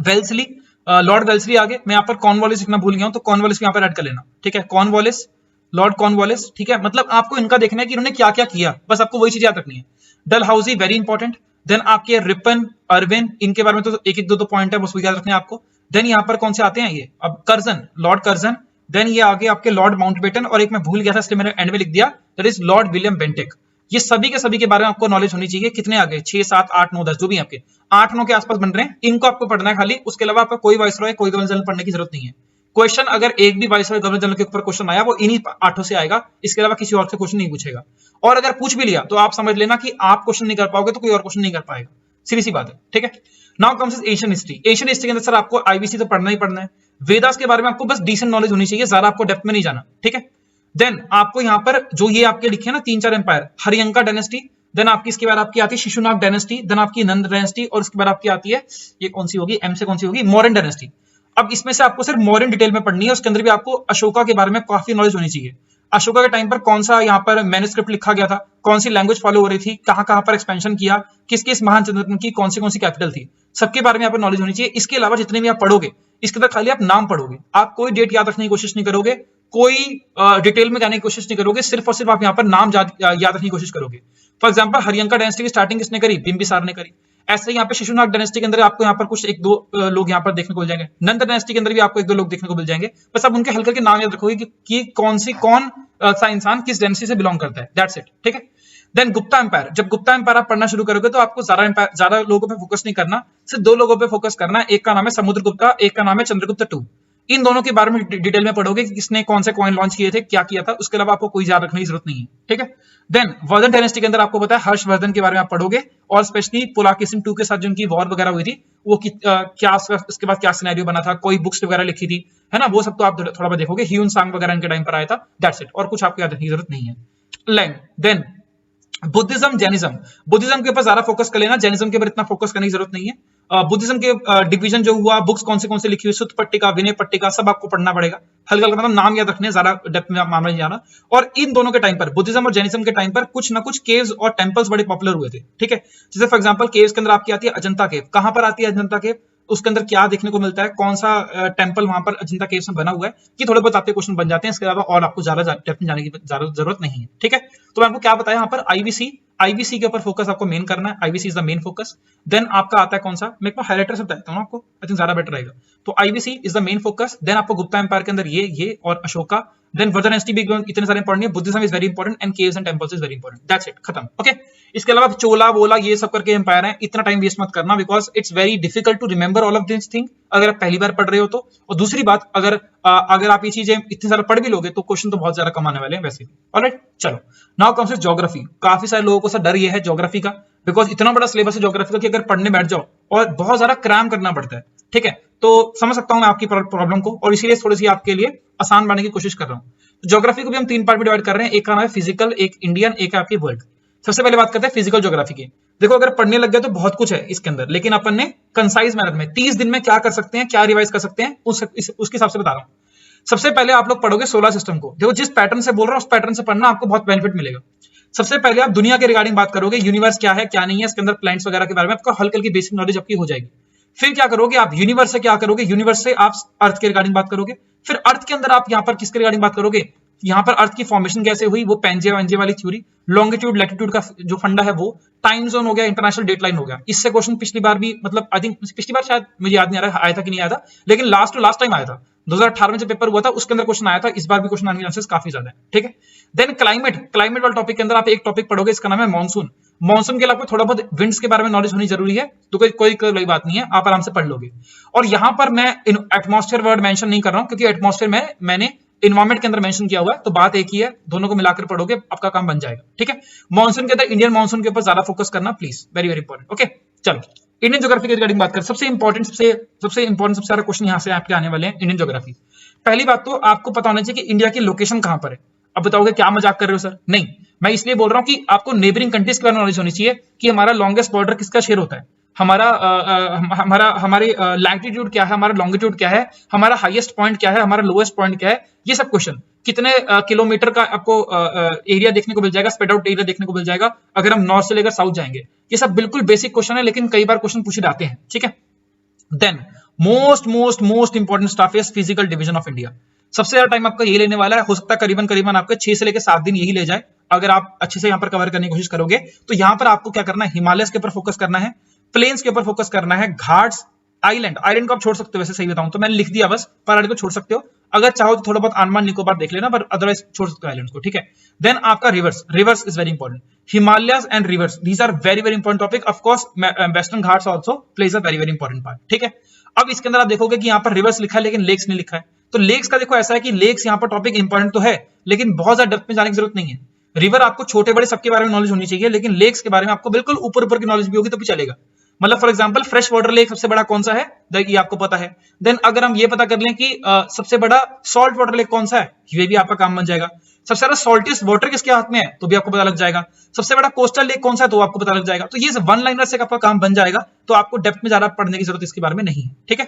Speaker 1: वेल्सली, लॉर्ड वेल्सली आगे। मैं यहाँ पर कॉर्नवालिस लिखना भूल गया हूं, तो कॉर्नवालिस यहाँ पर ऐड कर लेना, ठीक है। कॉर्नवालिस, लॉर्ड कॉर्नवालिस, ठीक है। मतलब आपको इनका देखना है कि इन्होंने क्या क्या किया, बस आपको वही चीज याद रखनी है। डलहौजी वेरी इंपॉर्टेंट, देन आपके रिपन, अरविन, इनके बारे में तो एक एक दो पॉइंट है, बस वो याद रखने आपको। देन यहाँ पर कौन से आते हैं ये, अब कर्जन, लॉर्ड कर्जन, देन ये आगे आपके लॉर्ड माउंटबेटन, और एक मैं भूल गया था इसलिए मैंने एंड में लिख दिया, that is Lord William Bentinck. ये सभी के सभी के बारे में आपको नॉलेज होनी चाहिए। कितने आगे? 6, 7, 8, 9, 10 जो भी आपके 8, 9 के आसपास बन रहे हैं, इनको आपको पढ़ना है खाली। उसके अलावा आपका कोई वाइसरॉय, कोई गवर्नर जनरल पढ़ने की जरूरत नहीं है। क्वेश्चन अगर एक भी वाइसरॉय गवर्नर जनरल के ऊपर क्वेश्चन आया वो इन्हीं 8 से आएगा, इसके अलावा किसी और से क्वेश्चन नहीं पूछेगा। और अगर पूछ भी लिया तो आप समझ लेना कि आप क्वेश्चन नहीं कर पाओगे तो कोई और क्वेश्चन नहीं कर पाएगा, सीधी सी बात है, ठीक है। Now comes Asian history. Asian history के अंदर सर आपको आईबीसी तो पढ़ना ही पढ़ना है। वेदास के बारे में आपको बस डिसेंट नॉलेज होनी चाहिए, ज्यादा आपको डेप्थ में नहीं जाना, ठीक है। देन आपको यहाँ पर जो ये आपके लिखे हैं ना 3-4 एम्पायर, हरियंका डायनेस्टी, देन आपकी इसके बाद आपकी आती है शिशुनाग डायनेस्टी, देन आपकी नंद डायनेस्टी, और उसके बाद आपकी आती है ये कौन सी होगी, एम से कौन सी होगी, मौर्यन डायनेस्टी। अब इसमें से आपको सिर्फ मौर्यन डिटेल में पढ़नी है, उसके अंदर भी आपको अशोका के बारे में काफी नॉलेज होनी चाहिए। अशोका के टाइम पर कौन सा यहाँ पर मैन्युस्क्रिप्ट लिखा गया था, कौन सी लैंग्वेज फॉलो हो रही थी, कहां कहां पर एक्सपेंशन किया, किस किस महान चंद्रगुप्त की कौन सी कैपिटल थी, सबके बारे में यहाँ पर नॉलेज होनी चाहिए। इसके अलावा जितने भी आप पढ़ोगे इसके अंदर खाली आप नाम पढ़ोगे, आप कोई डेट याद रखने की कोशिश नहीं करोगे, कोई डिटेल में जाने की कोशिश नहीं करोगे, सिर्फ और सिर्फ आप यहाँ पर नाम याद रखने की कोशिश करोगे। फॉर एग्जाम्पल हरियंका डायनेस्टी की स्टार्टिंग किसने करी? बिंबिसार ने करी। ऐसे यहाँ पे शिशुनाग डायनेस्टी के अंदर आपको यहाँ पर कुछ एक दो लोग यहाँ पर देखने को मिल जाएंगे। नंद डायनेस्टी के अंदर भी आपको एक दो लोग देखने को मिल जाएंगे, बस आप उनके हल्के के नाम याद रखोगे कि कौन सा इंसान किस डायनेस्टी से बिलोंग करता है, दैट्स इट, ठीक है। देन गुप्ता एम्पायर, जब गुप्ता एम्पायर आप पढ़ना शुरू करोगे तो आपको ज्यादा लोगों पे फोकस नहीं करना, सिर्फ 2 लोगों पे फोकस करना है। एक का नाम है समुद्रगुप्ता, एक का नाम है चंद्रगुप्त II। इन दोनों के बारे में डिटेल में पढ़ोगे कि किसने कौन से कॉइन लॉन्च किए थे, क्या किया था, उसके अलावा आपको कोई याद रखने की जरूरत नहीं है, ठीक है। देन वर्धन डायनेस्टी के अंदर आपको पता है हर्षवर्धन के बारे में आप पढ़ोगे, और स्पेशली पुलाकेशिन II के साथ जो उनकी वॉर वगैरह हुई थी वो क्या उसके बाद क्या सिनेरियो बना था, कोई बुक्स वगैरह लिखी थी, है ना, वो सब तो आप थोड़ा बहुत देखोगे। ह्यून सांग वगैरह इनके टाइम पर आया था, दैट्स इट, और कुछ आपको याद रखने की जरूरत नहीं है। लैंग, देन बुद्धिज्म, जैनिज्म। बुद्धिज्म के ऊपर ज्यादा फोकस कर लेना, जैनिज्म के ऊपर इतना फोकस करने की जरूरत नहीं है। बुद्धिज्म के डिवीजन जो हुआ, बुक्स कौन से लिखी हुई, सुत्त पट्टिका, विनय पट्टिका, सब आपको पढ़ना पड़ेगा। हल्का हल्का मतलब नाम याद रखने, ज्यादा डेप्थ में मामला नहीं जाना। और इन दोनों के टाइम पर, बुद्धिज्म और जैनिज्म के टाइम पर कुछ ना कुछ केव्स और टेंपल्स बड़े पॉपुलर हुए थे, ठीक है। जैसे फॉर एग्जांपल केव्स के अंदर आपकी आती है अजंता केव। कहां पर आती है अजंता केव? उसके अंदर क्या देखने को मिलता है, कौन सा टेंपल वहां पर अजंता केव्स में बना हुआ है, कि थोड़े बहुत आपके क्वेश्चन बन जाते हैं। इसके अलावा और आपको ज्यादा डेप्थ में जाने की जरूरत नहीं है, ठीक है। तो मैं आपको क्या बताया यहाँ पर, आईबीसी के ऊपर फोकस आपको मेन करना है, IBC is the main focus. Then आपका आता है कौन सा, मैं एक हाइलाइटर से बताता हूँ आपको, आई थिंक ज्यादा बेटर रहेगा। तो IBC is the main focus. Then आपको गुप्ता एम्पायर के अंदर ये और अशोका, देन वर्धन डायनेस्टी भी इतने सारे पढ़नी है। Buddhism is very important and caves and temples is very important, that's it, खत्म, ओके। इसके अलावा चोला वोला ये सब करके एम्पायर है, इतना टाइम वेस्ट मत करना, because it's very difficult to remember all of this thing अगर आप पहली बार पढ़ रहे हो तो। और दूसरी बात, अगर आप ये चीजें इतनी सारा पढ़ भी लोगे तो क्वेश्चन तो बहुत ज्यादा कम आने वाले हैं वैसे भी। ऑलराइट, चलो नाउ कम्स टू ज्योग्राफी। काफी सारे लोगों को सर डर ये है ज्योग्राफी का, बिकॉज इतना बड़ा सिलेबस है ज्योग्राफी का कि अगर पढ़ने बैठ जाओ और बहुत ज्यादा क्रैम करना पड़ता है, ठीक है। तो समझ सकता हूं मैं आपकी प्रॉब्लम को, और इसीलिए थोड़ी सी आपके लिए आसान बनाने की कोशिश कर रहा हूं। ज्योग्राफी को भी हम 3 पार्ट में डिवाइड कर रहे हैं, एक का नाम है फिजिकल, एक इंडियन, एक है आपकी वर्ल्ड। सबसे पहले बात करते हैं फिजिकल ज्योग्राफी की। देखो अगर पढ़ने लग गए तो बहुत कुछ है इसके अंदर, लेकिन अपन ने कंसाइज मैनर में 30 दिन में क्या कर सकते हैं, क्या रिवाइज कर सकते हैं, उसके हिसाब से बता रहा हूं। सबसे पहले आप लोग पढ़ोगे सोलर सिस्टम को। देखो जिस पैटर्न से बोल रहा हूं उस पैटर्न से पढ़ना, आपको बहुत बेनिफिट मिलेगा। सबसे पहले आप दुनिया के रिगार्डिंग बात करोगे, यूनिवर्स क्या है क्या नहीं है, इसके अंदर प्लैनेट्स वगैरह के बारे में आपको हल्की हल्की बेसिक नॉलेज आपकी हो जाएगी। फिर क्या करोगे आप, यूनिवर्स से क्या करोगे, यूनिवर्स से आप अर्थ के रिगार्डिंग बात करोगे। फिर अर्थ के अंदर आप यहाँ पर किसके रिगार्डिंग बात करोगे, यहाँ पर अर्थ की फॉर्मेशन कैसे हुई, वो पेंजे वेंजे वाली थ्योरी, लॉन्गिट्यूड लैटिट्यूड का जो फंडा है वो, टाइम जोन हो गया, इंटरनेशनल डेटलाइन हो गया। इससे क्वेश्चन पिछली बार भी, मतलब आई थिंक पिछली बार शायद मुझे याद नहीं आ रहा आया था कि नहीं आया था, लेकिन लास्ट टू लास्ट टाइम आया था 2018 में जो पेपर हुआ था उसके अंदर क्वेश्चन आया था। इस बार भी क्वेश्चन आने के चांसेस काफी ज्यादा है, ठीक है। देन क्लाइमेट, क्लाइमेट वाले टॉपिक के अंदर आप एक टॉपिक पढ़ोगे, इसका नाम है मॉनसून। मॉनसून के अलावा थोड़ा बहुत विंड्स के बारे में नॉलेज होनी जरूरी है, तो कोई बात नहीं है, आप आराम से पढ़ लोगे। और यहां पर मैं एटमॉस्फेयर वर्ड मेंशन नहीं कर रहा हूं, क्योंकि एटमॉस्फेयर में मैंने इन्वायरमेंट के अंदर मेंशन किया हुआ है, तो बात एक ही है, दोनों को मिलाकर पढ़ोगे आपका काम बन जाएगा, ठीक है। मॉनसून के अंदर इंडियन मॉनसून के ऊपर ज्यादा फोकस करना please, very very important, okay. चलो इंडियन ज्योग्राफी के रिगार्डिंग बात करें, सबसे इंपॉर्टेंट सबसे सारे क्वेश्चन यहां से आपके आने वाले हैं इंडियन ज्योग्राफी। पहली बात तो आपको पता होना चाहिए कि इंडिया की लोकेशन कहां पर है। अब बताओगे क्या मजाक कर रहे हो सर, नहीं, मैं इसलिए बोल रहा हूं कि आपको नेबरिंग कंट्रीज के बारे में नॉलेज होनी चाहिए कि हमारा लॉन्गेस्ट बॉर्डर किसका शेयर होता है, हमारी लैटिट्यूड क्या है, हमारा लॉन्गिट्यूड क्या है, हमारा हाईएस्ट पॉइंट क्या है, हमारा लोएस्ट पॉइंट क्या है। ये सब क्वेश्चन, कितने किलोमीटर का आपको एरिया देखने को मिल जाएगा, स्प्रेड आउट एरिया देखने को मिल जाएगा अगर हम नॉर्थ से लेकर साउथ जाएंगे। ये सब बिल्कुल बेसिक क्वेश्चन है, लेकिन कई बार क्वेश्चन पूछे जाते हैं, ठीक है। Then most important stuff is physical division of India. सबसे ज्यादा टाइम आपका ये लेने वाला है, हो सकता है करीबन आपके 6 से लेकर 7 दिन यही ले जाए। अगर आप अच्छे से यहाँ पर कवर करने की कोशिश करोगे तो यहाँ पर आपको क्या करना है, हिमालयस के ऊपर फोकस करना है, प्लेन्स के ऊपर फोकस करना है, घाट्स, आइलैंड को आप छोड़ सकते हो, वैसे सही बताऊं तो मैंने लिख दिया बस, पर को छोड़ सकते हो, अगर चाहो तो थोड़ा बहुत अंडमान निकोबार देख लेना, पर अदरवाइज छोड़ सकते हो आइलैंड को, ठीक है। देन आपका rivers is very important, Himalayas and rivers, these are very very important topic. Of course Western Ghats also plays a very very important part, ठीक है। अब इसके अंदर आप देखोगे कि यहाँ पर रिवर्स लिखा है लेकिन लेक्स नहीं लिखा है, तो लेक्स का देखो ऐसा है कि लेक्स यहाँ पर टॉपिक इंपॉर्टेंट तो है, लेकिन बहुत ज्यादा डेप्थ में जाने की जरूरत नहीं है। रिवर आपको छोटे बड़े सबके बारे में नॉलेज होनी चाहिए, लेकिन लेक्स के बारे में आपको बिल्कुल ऊपर की नॉलेज भी होगी तो भी चलेगा। मतलब for example fresh water lake सबसे बड़ा कौन सा है, ये आपको पता है। देन अगर हम ये पता कर लें कि सबसे बड़ा सॉल्ट वाटर लेक कौन सा है, ये भी आपका काम बन जाएगा। सबसे ज्यादा सॉल्टेस्ट वाटर किसके हाथ में है तो भी आपको पता लग जाएगा। सबसे बड़ा कोस्टल लेक कौन सा है तो आपको पता लग जाएगा। तो ये वन लाइनर से आपका काम बन जाएगा, तो आपको डेप्थ में ज्यादा पढ़ने की जरूरत इसके बारे में नहीं है, ठीक है।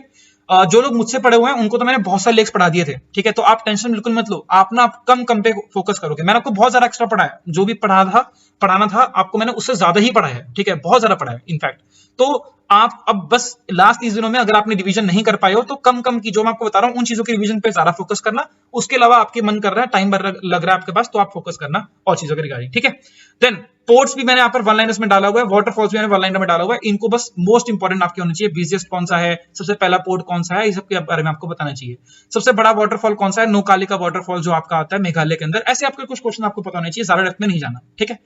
Speaker 1: जो लोग मुझसे पढ़े हुए हैं उनको तो मैंने बहुत सारे लेक्स पढ़ा दिए थे, ठीक है, तो आप टेंशन बिल्कुल मत लो, आप ना कम पे फोकस करोगे। मैंने आपको बहुत ज्यादा एक्स्ट्रा पढ़ाया, जो भी पढ़ाना था आपको मैंने उससे ज्यादा ही पढ़ाया है, ठीक है, बहुत ज्यादा पढ़ाया इनफैक्ट। तो आप अब बस लास्ट 30 दिनों में अगर आपने रिवीजन नहीं कर पाए हो तो कम की जो मैं आपको बता रहा हूं उन चीजों की रिवीजन पे ज्यादा फोकस करना। उसके अलावा आपके मन कर रहा है, टाइम लग रहा है आपके पास, तो आप फोकस करना और चीजों के रिगार्डिंग, ठीक है। देन पोर्ट्स भी मैंने यहाँ पर वन लाइनर्स में डाला हुआ है, वाटरफॉल्स भी मैंने वन लाइनर में डाला हुआ है। इनको बस मोस्ट इंपॉर्टेंट आपके होने चाहिए, बिजिएस्ट कौन सा है, सबसे पहला पोर्ट कौन सा है, ये सब के बारे में आपको बताना चाहिए। सबसे बड़ा वाटरफॉल कौन सा है, नोकाली का वाटरफॉल जो आपका आता है मेघालय के अंदर। ऐसे आपके कुछ क्वेश्चन आपको पता होने चाहिए, ज्यादा डेप्थ में नहीं जाना, ठीक है।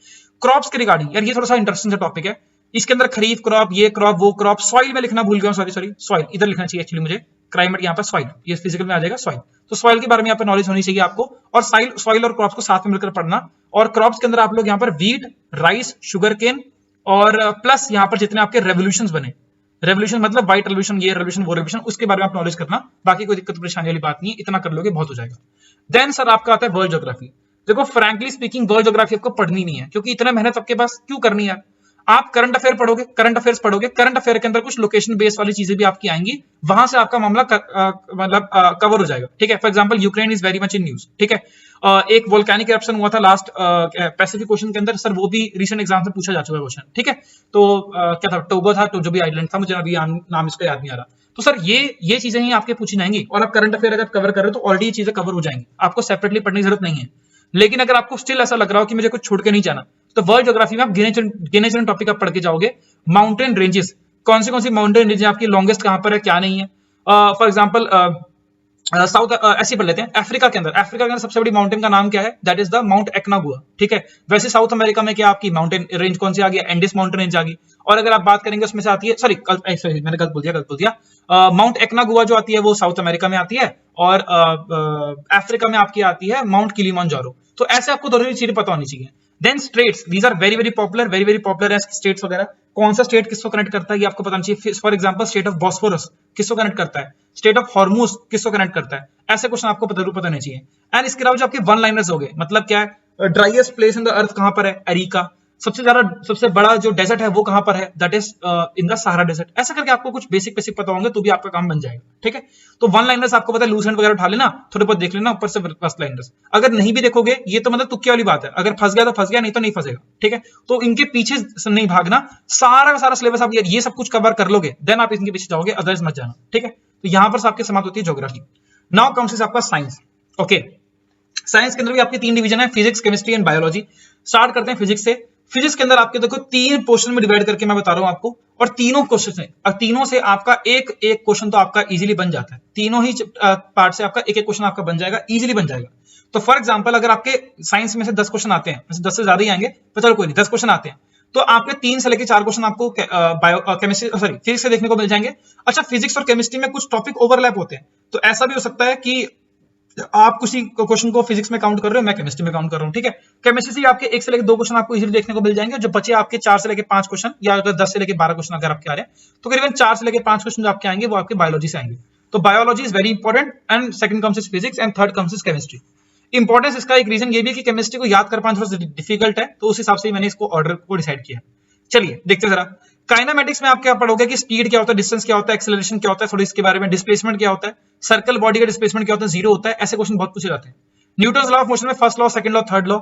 Speaker 1: क्रॉप्स के रिगार्डिंग यार ये थोड़ा सा इंटरेस्टिंग टॉपिक है, इसके अंदर खरीफ क्रॉप, ये क्रॉप वो क्रॉप, सॉइल में लिखना भूल गया हूं, सॉरी सॉइल इधर लिखना चाहिए एक्चुअली मुझे, क्लाइमेट यहाँ पर सॉइल, ये फिजिकल में आ जाएगा सॉइल। तो सॉइल के बारे में यहाँ पर नॉलेज होनी चाहिए आपको, और सॉइल और क्रॉप्स को साथ में मिलकर पढ़ना। और क्रॉप्स के अंदर आप लोग यहाँ पर वीट, राइस, शुगर केन और प्लस यहाँ पर जितने आपके रेवोल्यूशंस बने, रेवोल्यूशन मतलब व्हाइट रेवोल्यूशन, ये रेवोल्यूशन वो रेवोल्यूशन, उसके बारे में आप नॉलेज करना। बाकी कोई दिक्कत परेशानी वाली बात नहीं है, इतना कर लोगे बहुत हो जाएगा। देन सर आपका आता है वर्ल्ड ज्योग्राफी। देखो फ्रैंकली स्पीकिंग वर्ल्ड ज्योग्राफी आपको पढ़नी नहीं है, क्योंकि इतना मेहनत आपके पास क्यों करनी है। आप करंट अफेयर पढ़ोगे, करंट अफेयर्स पढ़ोगे, करंट अफेयर के अंदर कुछ लोकेशन बेस्ड वाली चीजें भी आपकी आएंगी, वहां से आपका मामला मतलब कवर हो जाएगा, ठीक है। For example Ukraine is very much in news, ठीक है। एक वोल्केनिक इरप्शन हुआ था लास्ट पैसिफिक ओशन के अंदर, सर वो भी रिसेंट एग्जाम से पूछा जा चुका है क्वेश्चन, ठीक है। तो क्या था, टोगो था, तो जो भी आइलैंड था, मुझे अभी नाम इसका याद नहीं आ रहा। तो सर ये चीजें ही आपके पूछी जाएंगी, और आप करंट अफेयर अगर कवर कर रहे हो तो ऑलरेडी ये चीजें कवर हो जाएंगी, आपको सेपरेटली पढ़ने की जरूरत नहीं है। लेकिन अगर आपको स्टिल ऐसा लग रहा हो कि मुझे कुछ छोड़ के नहीं जाना, तो वर्ल्ड ज्योग्राफी में आप गिने चुने टॉपिक आप पढ़ के जाओगे। माउंटेन रेंजेस, कौन सी माउंटेन रेंज आपकी लॉन्गेस्ट कहां पर है, क्या नहीं है। फॉर एग्जांपल साउथ ऐसे पढ़ लेते हैं, अफ्रीका के अंदर सबसे बड़ी माउंटेन का नाम क्या है, दैट इज द माउंट एक्नागुआ, ठीक है। वैसे साउथ अमेरिका में क्या आपकी माउंटेन रेंज कौन सी आ गई, एंडिस माउंटेन रेंज आ गई। और अगर आप बात करेंगे उसमें से आती है, सॉरी मैंने गलत बोल दिया, माउंट एक्नागुआ जो आती है वो साउथ अमेरिका में आती है, और अफ्रीका में आपकी आती है माउंट किलिमांजारो। तो ऐसे आपको दोनों चीजें पता होनी चाहिए। Then states, these are very very popular है स्टेट्स वगैरह। कौन सा स्टेट किसको कनेक्ट करता है ये आपको पता चाहिए। For example state of Bosphorus किसको कनेक्ट करता है, स्टेट ऑफ हॉर्मुज किसको कनेक्ट करता है, ऐसे क्वेश्चन आपको पता होने चाहिए। एंड इसके अलावा जो आपके वन लाइनर्स हो गए, मतलब क्या है, driest place in the earth कहां पर है, अरिका। सबसे बड़ा जो डेजर्ट है वो कहां पर है, that is in the Sahara desert. ऐसा करके आपको कुछ बेसिक पता होंगे तो भी आपका काम बन जाएगा, ठीक है। तो वन लाइनर्स आपको पता है, लूज एंड वगैरह उठा लेना, थोड़े बहुत देख लेना ऊपर से फर्स्ट लाइनर्स। अगर नहीं भी देखोगे ये तो मतलब तुक्के वाली बात है, अगर फंस गया तो फंस गया, नहीं तो नहीं फंसेगा, ठीक है। तो इनके पीछे नहीं भागना, सारा का सारा सिलेबस आप ये सब कुछ कवर कर लोगे देन आप इनके पीछे जाओगे, अदरवाइज मत जाना, ठीक है। तो यहां पर आपके समाप्त होती है ज्योग्राफी। नाउ कम्स आपका साइंस। ओके, साइंस के अंदर भी आपकी 3 डिवीजन है, physics, chemistry and biology. Start करते हैं फिजिक्स से। फिजिक्स के अंदर आपके देखो 3 पोर्शन में डिवाइड करके मैं बता रहा हूं आपको, और तीनों क्वेश्चन है, और तीनों से आपका एक क्वेश्चन तो आपका इजीली बन जाता है। तीनों ही पार्ट से आपका एक क्वेश्चन आपका बन जाएगा, इजीली बन जाएगा। तो फॉर एग्जांपल अगर आपके साइंस में से 10 क्वेश्चन आते हैं, 10 से ज्यादा ही आएंगे तो चलो कोई नहीं, 10 क्वेश्चन आते हैं, तो आपके 3 से लेकर 4 क्वेश्चन आपको फिजिक्स से देखने को मिल जाएंगे। अच्छा, फिजिक्स और केमिस्ट्री में कुछ टॉपिक ओवरलैप होते हैं, तो ऐसा भी हो सकता है कि आप किसी क्वेश्चन को फिजिक्स में काउंट कर रहे हो, मैं केमिस्ट्री में काउंट कर रहा हूं, ठीक है। केमिस्ट्री से आपके 1 से लेकर 2 क्वेश्चन आपको इजीली देखने को मिल जाएंगे, जो बचे आपके 4 से लेकर 5 क्वेश्चन, या अगर 10 से लेकर 12 क्वेश्चन अगर आपके आ रहे हैं तो करीबन 4 से लेकर 5 क्वेश्चन जो आपके आएंगे वो आपके बायोलॉजी से आएंगे। तो biology is very important, and second comes is physics and third comes is chemistry. Importance इसका एक रीजन ये भी है कि केमिस्ट्री को याद कर पाना थोड़ा डिफिकल्ट है, तो उस हिसाब से मैंने इसको ऑर्डर को डिसाइड किया। चलिए देखते जरा, काइनेमेटिक्स में आप क्या पढ़ोगे कि स्पीड क्या होता है, डिस्टेंस क्या होता है, एक्सेलरेशन क्या होता है, थोड़ी इसके बारे में, डिस्प्लेसमेंट क्या होता है, सर्कल बॉडी का डिस्प्लेसमेंट क्या होता है, जीरो होता है, ऐसे क्वेश्चन बहुत पूछे जाते हैं। न्यूटन्स लॉ ऑफ मोशन में first law, second law, third law,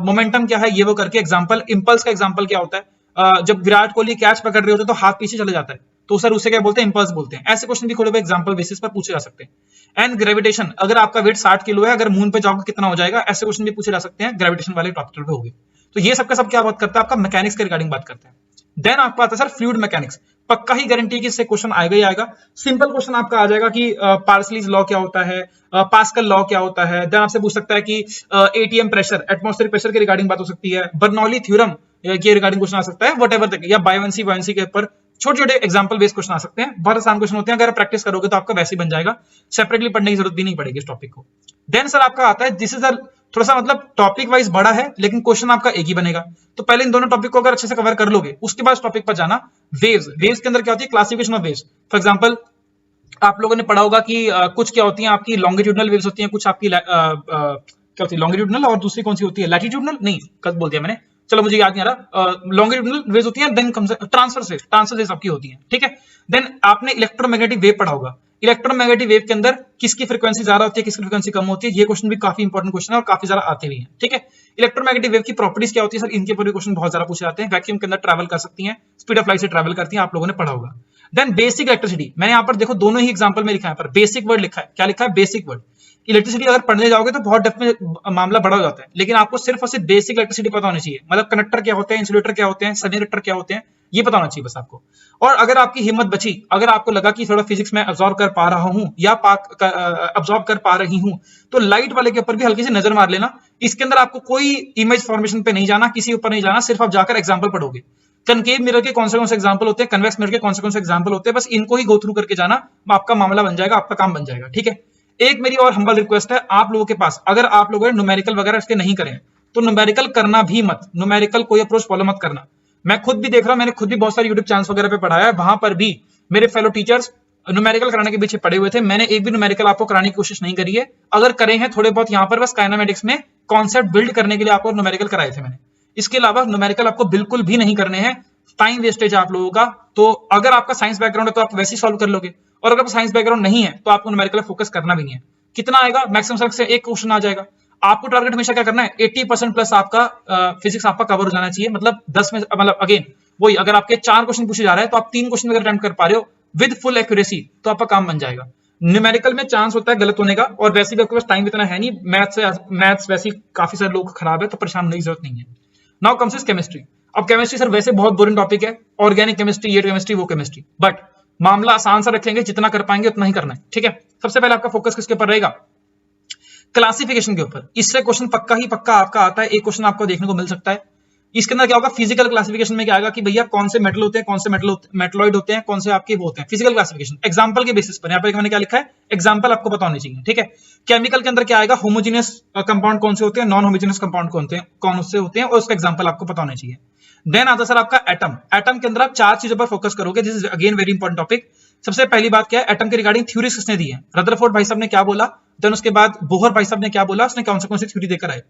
Speaker 1: momentum क्या है ये वो करके एग्जांपल, इंपल्स का एग्जांपल क्या होता है, जब विराट कोहली कैच पकड़ रहे होते हैं तो हाथ पीछे चले जाता है, तो सर उसे क्या बोलते हैं, इंपल्स बोलते हैं। ऐसे क्वेश्चन भी थोड़े एग्जांपल बेसिस पर पूछे जा सकते हैं। एंड ग्रेविटेशन, अगर आपका वेट 60 किलो है, अगर मून पे जाओगे कितना हो जाएगा, ऐसे क्वेश्चन भी पूछे जा सकते हैं, ग्रेविटेशन वाले टॉपिक पे होंगे। तो ये सबका सब क्या बात करता है, आपका मैकेनिक्स के रिगार्डिंग बात करता है। देन आपको आता है सर फ्लूइड मैकेनिक्स, पक्का ही गारंटी कि इससे क्वेश्चन आएगा ही आएगा। सिंपल क्वेश्चन आपका आ जाएगा कि पार्सलीज लॉ क्या होता है, पास्कल लॉ क्या होता है। देन आपसे पूछ सकता है कि एटीएम प्रेशर, एटमॉस्फेरिक प्रेशर के रिगार्डिंग बात हो सकती है, बर्नौली थ्योरम के रिगार्डिंग क्वेश्चन आ सकता है, व्हाटएवर तक, या बायोएंसी के ऊपर छोटे छोटे एग्जांपल बेस्ड क्वेश्चन आ सकते हैं। बहुत आसान क्वेश्चन होते हैं, अगर प्रैक्टिस करोगे तो आपका वैसे ही बन जाएगा, सेपरेटली पढ़ने की जरूरत भी नहीं पड़ेगी इस टॉपिक को। देन सर आपका आता है, दिस इज थोड़ा सा मतलब टॉपिक वाइज बड़ा है, लेकिन क्वेश्चन आपका एक ही बनेगा। तो पहले इन दोनों टॉपिक को अगर अच्छे से कवर कर लोगे, उसके बाद टॉपिक पर जाना। वेव्स, वेव्स के अंदर क्या होती है, classification of waves. For example आप लोगों ने पढ़ा होगा कि कुछ क्या होती है आपकी लॉन्गिट्यूडनल वेव्स होती हैं, कुछ आपकी क्या होती है लॉन्गिट्यूडनल, और दूसरी कौन सी होती है, लैटिट्यूडनल, नहीं कब बोल दिया मैंने, चलो मुझे याद नहीं आ रहा। लॉन्गिट्यूडनल वेव्स होती हैं, देन ट्रांसवर्स वेव्स आपकी होती हैं, ठीक है। देन आपने इलेक्ट्रोमैग्नेटिक वेव पढ़ा होगा, इलेक्ट्रोमैग्नेटिक वेव के अंदर किसकी फ्रीक्वेंसी ज्यादा होती है, किसकी फ्रीक्वेंसी कम होती है, ये क्वेश्चन भी काफी इंपॉर्टेंट क्वेश्चन है और काफी ज्यादा आते भी हैं, ठीक है। इलेक्ट्रोमैग्नेटिक वेव की प्रॉपर्टीज क्या होती है सर, इनके पूरे क्वेश्चन बहुत ज्यादा पूछे जाते हैं। वैक्यूम के अंदर ट्रैवल कर सकती हैं, स्पीड ऑफ लाइट से ट्रैवल करती हैं, आप लोगों ने पढ़ा होगा। देन बेसिक इलेक्ट्रिसिटी, मैंने यहाँ पर देखो दोनों ही एग्जांपल में लिखा है, पर बेसिक वर्ड लिखा है, क्या लिखा है, बेसिक वर्ड। इलेक्ट्रिसिटी अगर पढ़ने जाओगे तो बहुत डेप्थ में मामला बड़ा हो जाता है, लेकिन आपको सिर्फ और सिर्फ बेसिक इलेक्ट्रिसिटी पता होनी चाहिए, मतलब कंडक्टर क्या होते हैं, इंसुलेटर क्या होते हैं, सेमीकंडक्टर क्या होते हैं, ये पता होना चाहिए बस आपको। और अगर आपकी हिम्मत बची, अगर आपको लगा कि थोड़ा फिजिक्स में अब्सॉर्ब कर पा रहा हूं या अब्सॉर्ब कर पा रही हूं, तो लाइट वाले के ऊपर भी हल्की सी नजर मार लेना। इसके अंदर आपको कोई इमेज फॉर्मेशन पे नहीं जाना, किसी ऊपर नहीं जाना, सिर्फ आप जाकर एग्जाम्पल पढ़ोगे। कनकेव मिरर के कौन से एग्जाम्पल होते हैं, कन्वेक्स मिरर के कौन से एग्जाम्पल होते हैं, बस इनको ही गो थ्रू करके जाना, आपका मामला बन जाएगा, आपका काम बन जाएगा, ठीक है। एक मेरी और हम्बल रिक्वेस्ट है आप लोगों के पास, अगर आप लोगों ने न्यूमेरिकल वगैरह इसके नहीं करें तो न्यूमेरिकल करना भी मत, न्यूमेरिकल कोई अप्रोच फॉलो मत करना। मैं खुद भी देख रहा हूं, मैंने खुद भी बहुत सारे यूट्यूब चैनल्स वगैरह पे पढ़ाया है, वहां पर भी मेरे फेलो टीचर्स न्यूमेरिकल कराने के पीछे पड़े हुए थे। मैंने एक भी न्यूमेरिकल आपको कराने की कोशिश नहीं करी है, अगर करे हैं थोड़े बहुत यहाँ पर बस काइनेमेटिक्स में कॉन्सेप्ट बिल्ड करने के लिए आपको न्यूमेरिकल कराए थे मैंने। इसके अलावा न्यूमेरिकल आपको बिल्कुल भी नहीं करने हैं, टाइम वेस्टेज आप लोगों का। तो अगर आपका साइंस बैकग्राउंड है तो आप वैसे ही सॉल्व कर लोगे, और अगर साइंस बैकग्राउंड नहीं है तो आपको न्यूमेरिकल फोकस करना भी नहीं है। कितना आएगा, मैक्सिमम से एक क्वेश्चन आ जाएगा। आपको टारगेट हमेशा क्या करना है, 80% प्लस आपका फिजिक्स आपका कवर हो जाना चाहिए, मतलब 10 में, मतलब अगेन वही, अगर आपके 4 क्वेश्चन पूछे जा रहे हैं तो आप 3 क्वेश्चन अगर अटेम्प्ट कर पा रहे हो विद फुल एक्यूरेसी तो आपका काम बन जाएगा। न्यूमेरिकल में चांस होता है गलत होने का, और वैसे भी आपके पास टाइम इतना है नहीं, मैथ्स वैसे काफी सारे लोग खराब है, तो परेशान होने की जरूरत नहीं है। Now comes is chemistry. अब केमिस्ट्री सर वैसे बहुत बोरिंग टॉपिक है, ऑर्गेनिक केमिस्ट्री, ये केमिस्ट्री वो केमिस्ट्री, बट मामला आसान सा रखेंगे, जितना कर पाएंगे उतना ही करना है, ठीक है। सबसे पहले आपका फोकस किसके ऊपर रहेगा, क्लासिफिकेशन के ऊपर। इससे क्वेश्चन पक्का ही पक्का आपका आता है, एक क्वेश्चन आपको देखने को मिल सकता है। इसके अंदर क्या होगा, फिजिकल क्लासिफिकेशन में क्या आएगा कि भैया कौन से मेटल होते हैं, कौन से मेटलॉइड होते हैं, कौन से आपके वो होते हैं, फिजिकल क्लासिफिकेशन एग्जांपल के बेसिस पर। यहाँ पे मैंने क्या लिखा है, एग्जांपल आपको पता होनी चाहिए, ठीक है। केमिकल के अंदर क्या आएगा, होमोजेनियस कंपाउंड कौन से होते हैं, नॉन होमोजेनियस कंपाउंड कौन से होते हैं, और उसका एग्जांपल आपको पता होना चाहिए। देन आता सर आपका एटम। एटम के अंदर आप 4 चीजों पर फोकस करोगे, this is again very important topic. सबसे पहली बात क्या है, एटम के रिगार्डिंग थ्योरीज किसने दी है, रदरफोर्ड भाई साहब ने क्या बोला, देन उसके बाद बोहर भाई साहब ने क्या बोला, उसने कौन सी थ्योरी देकर आए।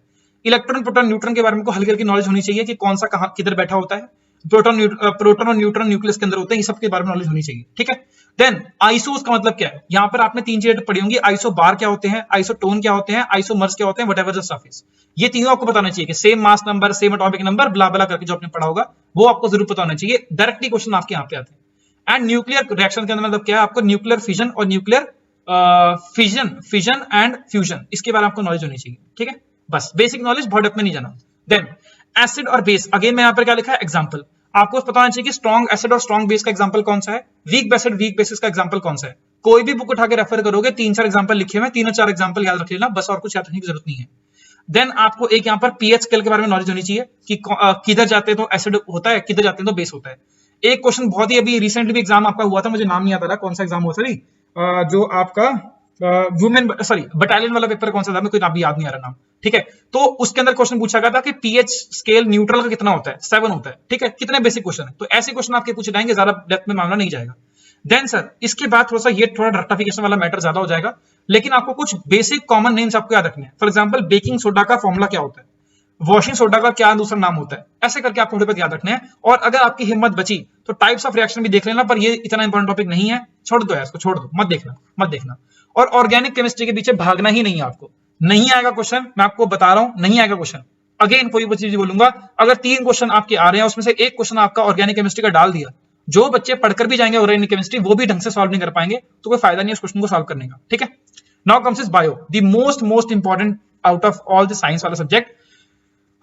Speaker 1: इलेक्ट्रॉन, प्रोटॉन, न्यूट्रॉन के बारे में हल्की हल्की नॉलेज होनी चाहिए कि कौन सा कहां किधर बैठा होता है, प्रोटॉन और न्यूट्रॉन न्यूक्लियस के अंदर होते हैं, ये सब के बारे में नॉलेज होनी चाहिए, ठीक है। देन आइसोस का मतलब क्या है, यहां पर आपने 3 चीजें पढ़ी होंगी, आइसो बार क्या होते हैं, आइसोटोन क्या होते हैं, आइसोमर्स क्या होते हैं, व्हाटएवर द स्टफ इज, ये तीनों आपको बताना चाहिए कि same mass number, same atomic number, blah blah करके जो आपने पढ़ा होगा वो आपको जरूर पता होना चाहिए। डायरेक्टली क्वेश्चन आपके यहाँ पे आते हैं। एंड न्यूक्लियर रिएक्शन के अंदर मतलब क्या है, आपको न्यूक्लियर फिजन और न्यूक्लियर फिजन एंड फ्यूजन, इसके बारे में आपको नॉलेज होनी चाहिए, ठीक है। बस बेसिक नॉलेज, बहुत डेप्थ में नहीं जाना। देन एसिड और बेस, अगेन मैं यहाँ पर क्या लिखा है, एग्जाम्पल आपको पता होना चाहिए कि स्ट्रॉन्ग एसिड और स्ट्रॉन्ग बेस का एग्जांपल कौन सा है, वीक एसिड वीक बेसिस का एग्जांपल कौन सा है। कोई भी बुक उठा के रेफर करोगे 3-4 एग्जांपल लिखे हुए, 3-4 एग्जांपल याद रख लेना बस, और कुछ याद रखने की जरूरत नहीं है। देन आपको एक यहाँ पर पीएच स्केल के बारे में नॉलेज होनी चाहिए कि किधर जाते हैं तो एसिड होता है, किधर जाते हैं तो बेस होता है। एक क्वेश्चन बहुत ही अभी रिसेंटली एग्जाम आपका हुआ था, मुझे नाम नहीं आता रहा कौन सा एग्जाम हुआ था, जो आपका वुमेन सॉरी बटालियन वाला पेपर कौन सा था, मेरे को नाम याद नहीं आ रहा नाम, ठीक है। तो उसके अंदर क्वेश्चन पूछा गया था कि पीएच स्केल न्यूट्रल का कितना होता है, 7 होता है, ठीक है। कितने बेसिक क्वेश्चन है, तो ऐसे क्वेश्चन आपके पूछे जाएंगे, ज्यादा डेप्थ में मामला नहीं जाएगा। देन सर इसके बाद थोड़ा रट्टाफिकेशन वाला मैटर ज्यादा हो जाएगा, लेकिन आपको कुछ बेसिक कॉमन नेम्स आपको याद रखने हैं। फॉर एग्जांपल बेकिंग सोडा का फॉर्मूला क्या होता है, वॉशिंग सोडा का क्या दूसरा नाम होता है, ऐसे करके आपको थोड़े बहुत याद रखने हैं। और अगर आपकी हिम्मत बची तो टाइप्स ऑफ रिएक्शन भी देख लेना, पर ये इतना इंपॉर्टेंट टॉपिक नहीं है, छोड़ दो यार इसको, छोड़ दो, मत देखना। और ऑर्गेनिक केमिस्ट्री के पीछे भागना ही नहीं है आपको, नहीं आएगा क्वेश्चन, मैं आपको बता रहा हूं नहीं आएगा क्वेश्चन। अगेन कोई भी चीज बोलूंगा, अगर 3 क्वेश्चन आपके आ रहे हैं उसमें से एक क्वेश्चन आपका ऑर्गेनिक केमिस्ट्री का डाल दिया, जो बच्चे पढ़कर भी जाएंगे ऑर्गेनिक केमिस्ट्री वो भी ढंग से सॉल्व नहीं कर पाएंगे, तो कोई फायदा नहीं है उस क्वेश्चन को सॉल्व करने का, ठीक है। Now comes is bio, the most important out of all the science वाला सब्जेक्ट।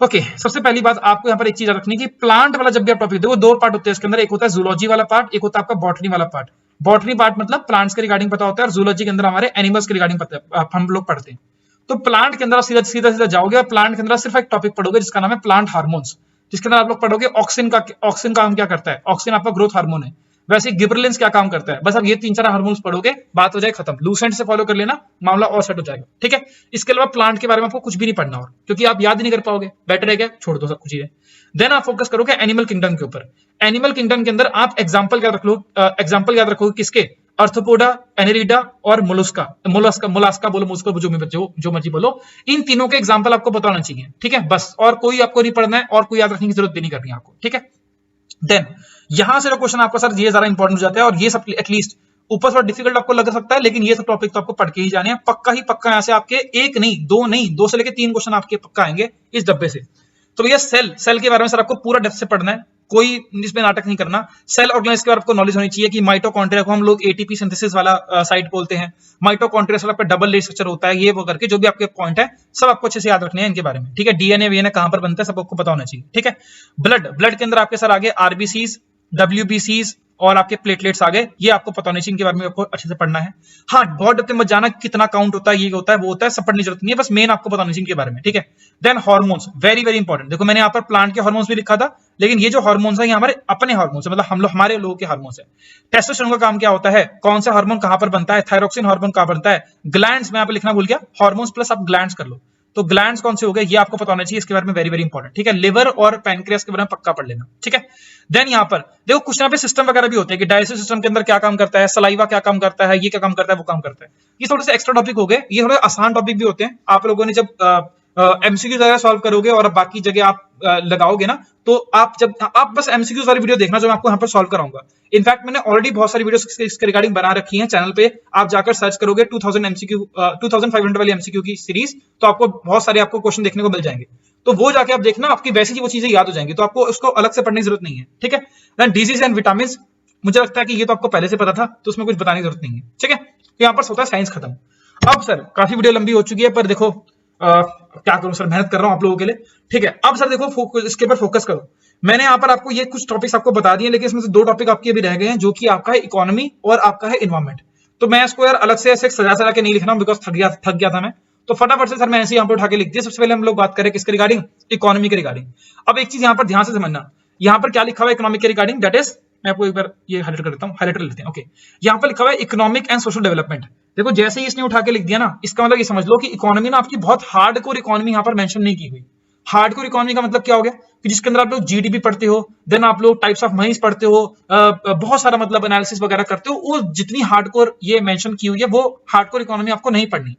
Speaker 1: ओके सबसे पहली बात आपको यहाँ पर एक चीज रखनी है कि प्लांट वाला जब भी आप टॉपिक देखो, 2 पार्ट होते हैं इसके अंदर, एक होता है जूलॉजी वाला पार्ट, एक होता है आपका बॉटनी वाला पार्ट। बॉटनी पार्ट मतलब प्लांट्स के रिगार्डिंग पता होता है, और जूलॉजी के अंदर हमारे एनिमल्स के रिगार्डिंग पता हम लोग पढ़ते हैं। तो प्लांट के अंदर सीधा सीधा जाओगे और प्लांट के अंदर सिर्फ एक टॉपिक पढ़ोगे जिसका नाम है प्लांट हार्मोन्स, जिसके अंदर आप लोग पढ़ोगे ऑक्सिन काम क्या करता है, ऑक्सिन आपका ग्रोथ हार्मोन है। वैसे गिबरेलिंस क्या काम करता है, बस अब ये 3-4 हार्मोन्स पढ़ोगे, बात हो जाए खत्म। लूसेंट से फॉलो कर लेना, मामला और सेट हो जाएगा, ठीक है। इसके अलावा प्लांट के बारे में आपको कुछ भी नहीं पढ़ना, और क्योंकि आप याद ही नहीं कर पाओगे, बेटर है क्या छोड़ दो सब कुछ चीजें। देन आप फोकस करोगे एनिमल किंगडम के ऊपर। एनिमल किंगडम के अंदर आप एग्जांपल याद रखोगे किसके, अर्थोपोडा, एनेरिडा और मोलस्का बोलो, मुझको जो मर्जी बोलो, इन तीनों के एग्जांपल आपको बताना चाहिए, ठीक है बस। और कोई आपको नहीं पढ़ना है, और कोई याद रखने की जरूरत भी नहीं करनी आपको, ठीक है। देन यहां से क्वेश्चन आपका सर ये ज्यादा इंपॉर्टेंट हो जाता है, और ये सब एटलीस्ट ऊपर थोड़ा डिफिकल्ट आपको लग सकता है, लेकिन ये सब टॉपिक तो आपको पढ़ के ही जाने हैं, पक्का ही पक्का। यहाँ से आपके 1 नहीं 2 से लेके 3 क्वेश्चन आपके पक्का आएंगे इस डब्बे से। तो भैया सेल के बारे में सर आपको पूरा डेप्थ से पढ़ना है, कोई इसमें नाटक नहीं करना। सेल ऑर्गेनाइज के बारे में आपको नॉलेज होनी चाहिए कि माइटोकॉन्ड्रिया को हम लोग एटीपी सिंथेसिस वाला साइट बोलते हैं। माइटोकॉन्ड्रिया से आपका डबल लेयर स्ट्रक्चर होता है, ये वो करके जो भी आपके पॉइंट है सब आपको अच्छे से याद रखने हैं इनके बारे में, ठीक है। डीएनए वीएनए कहां पर बनता है सब आपको पता होना चाहिए, ठीक है। ब्लड के अंदर आपके सर आगे आरबीसीज, डब्ल्यूबीसीज और आपके प्लेटलेट्स आ गए, ये आपको पता होना चाहिए, इनके बारे में आपको अच्छे से पढ़ना है। हाँ बहुत डेप्थ में मत जाना, कितना काउंट होता है, ये होता है वो होता है, सब पढ़ने की जरूरत नहीं है, बस मेन आपको पता होना चाहिए इनके बारे में, ठीक है। Then hormones, very very important. देखो मैंने यहाँ पर प्लांट के हार्मोन्स भी लिखा था, लेकिन ये जो हार्मोन्स है ये हमारे अपने हार्मोन्स है, मतलब हमारे लोगों के हार्मोन्स है। टेस्टोस्टेरोन का काम क्या होता है, कौन सा हार्मोन कहां पर बनता है, थायरोक्सिन हार्मोन कहां बनता है, ग्लैंड्स में यहाँ पर लिखना भूल गया, हार्मोन्स प्लस आप ग्लैंड्स कर लो, तो ग्लैंड्स कौन से हो गए ये आपको पता होना चाहिए, इसके बारे में वेरी वेरी इंपॉर्टेंट, ठीक है। लिवर और पैनक्रियास के बारे में पक्का पढ़ लेना, ठीक है। देन यहाँ पर देखो कुछ यहाँ पे सिस्टम वगैरह भी होते हैं कि डाइजेस्टिव सिस्टम के अंदर क्या काम करता है, सलाइवा क्या काम करता है, ये क्या काम करता है, वो काम करता है। ये थोड़े से एक्स्ट्रा टॉपिक हो गए, ये थोड़े आसान टॉपिक भी होते हैं। आप लोगों ने जब एमसीक्यू वगैरह सॉल्व करोगे और बाकी जगह आप लगाओगे ना, तो आप बस एमसीक्यूज वाली वीडियो देखना जो मैं आपको यहाँ पर सॉल्व कराऊंगा। इनफैक्ट मैंने ऑलरेडी बहुत सारी वीडियोस इसके रिगार्डिंग बना रखी हैं चैनल पे, आप जाकर सर्च करोगे 2500 वाली एमसीक्यू की सीरीज, तो आपको बहुत सारे आपको क्वेश्चन देखने को मिल जाएंगे, तो वो जाके आप देखना, आपकी वैसी ही वो चीजें याद हो जाएंगी, तो आपको उसको अलग से पढ़ने की जरूरत नहीं है, ठीक है। देन डिजीज एंड विटामिन, मुझे लगता है कि ये तो आपको पहले से पता था, तो उसमें कुछ बताने की जरूरत नहीं है, ठीक है। तो यहाँ पर होता है साइंस खत्म। अब सर काफी वीडियो लंबी हो चुकी है, पर देखो क्या करूं सर, मेहनत कर रहा हूं आप लोगों के लिए, ठीक है। अब सर देखो इसके ऊपर फोकस करो। मैंने यहाँ पर आपको ये कुछ टॉपिक्स आपको बता दिए, लेकिन इसमें से 2 टॉपिक आपके अभी रह गए हैं, जो कि आपका है इकोनॉमी और आपका है इन्वायरमेंट। तो मैं इसको यार अलग से ऐसे सजा के नहीं लिख रहा हूं, बिकॉज थक गया था मैं, तो फटाफट से सर मैं ऐसे यहाँ पर उठा के लिख दिया। सबसे पहले हम लोग बात करें किसके रिगार्डिंग, इकोनॉमी के रिगार्डिंग। अब एक चीज यहाँ पर ध्यान से समझना, यहाँ पर क्या लिखा हुआ है इकोनॉमिक के रिगार्डिंग, दैट इज, मैं आपको एक बार ये हाईलाइट कर देता हूं, हाईलाइटर लेते हैं, ओके। यहाँ पर लिखा हुआ है इकोनॉमिक एंड सोशल डेवलपमेंट। देखो जैसे ही इसने उठा के लिख दिया ना, इसका मतलब ये समझ लो कि इकोनॉमी ना आपकी बहुत हार्डकोर इकोनॉमी यहाँ पर मेंशन नहीं की हुई। हार्डकोर इकोनॉमी का मतलब क्या हो गया कि जिसके अंदर आप लोग जीडीपी पढ़ते हो, देन आप लोग टाइप्स ऑफ मनीज पढ़ते हो, बहुत सारा मतलब एनालिसिस वगैरह करते हो, वो जितनी हार्डकोर ये मेंशन की हुई है वो हार्डकोर इकोनॉमी आपको नहीं पढ़नी।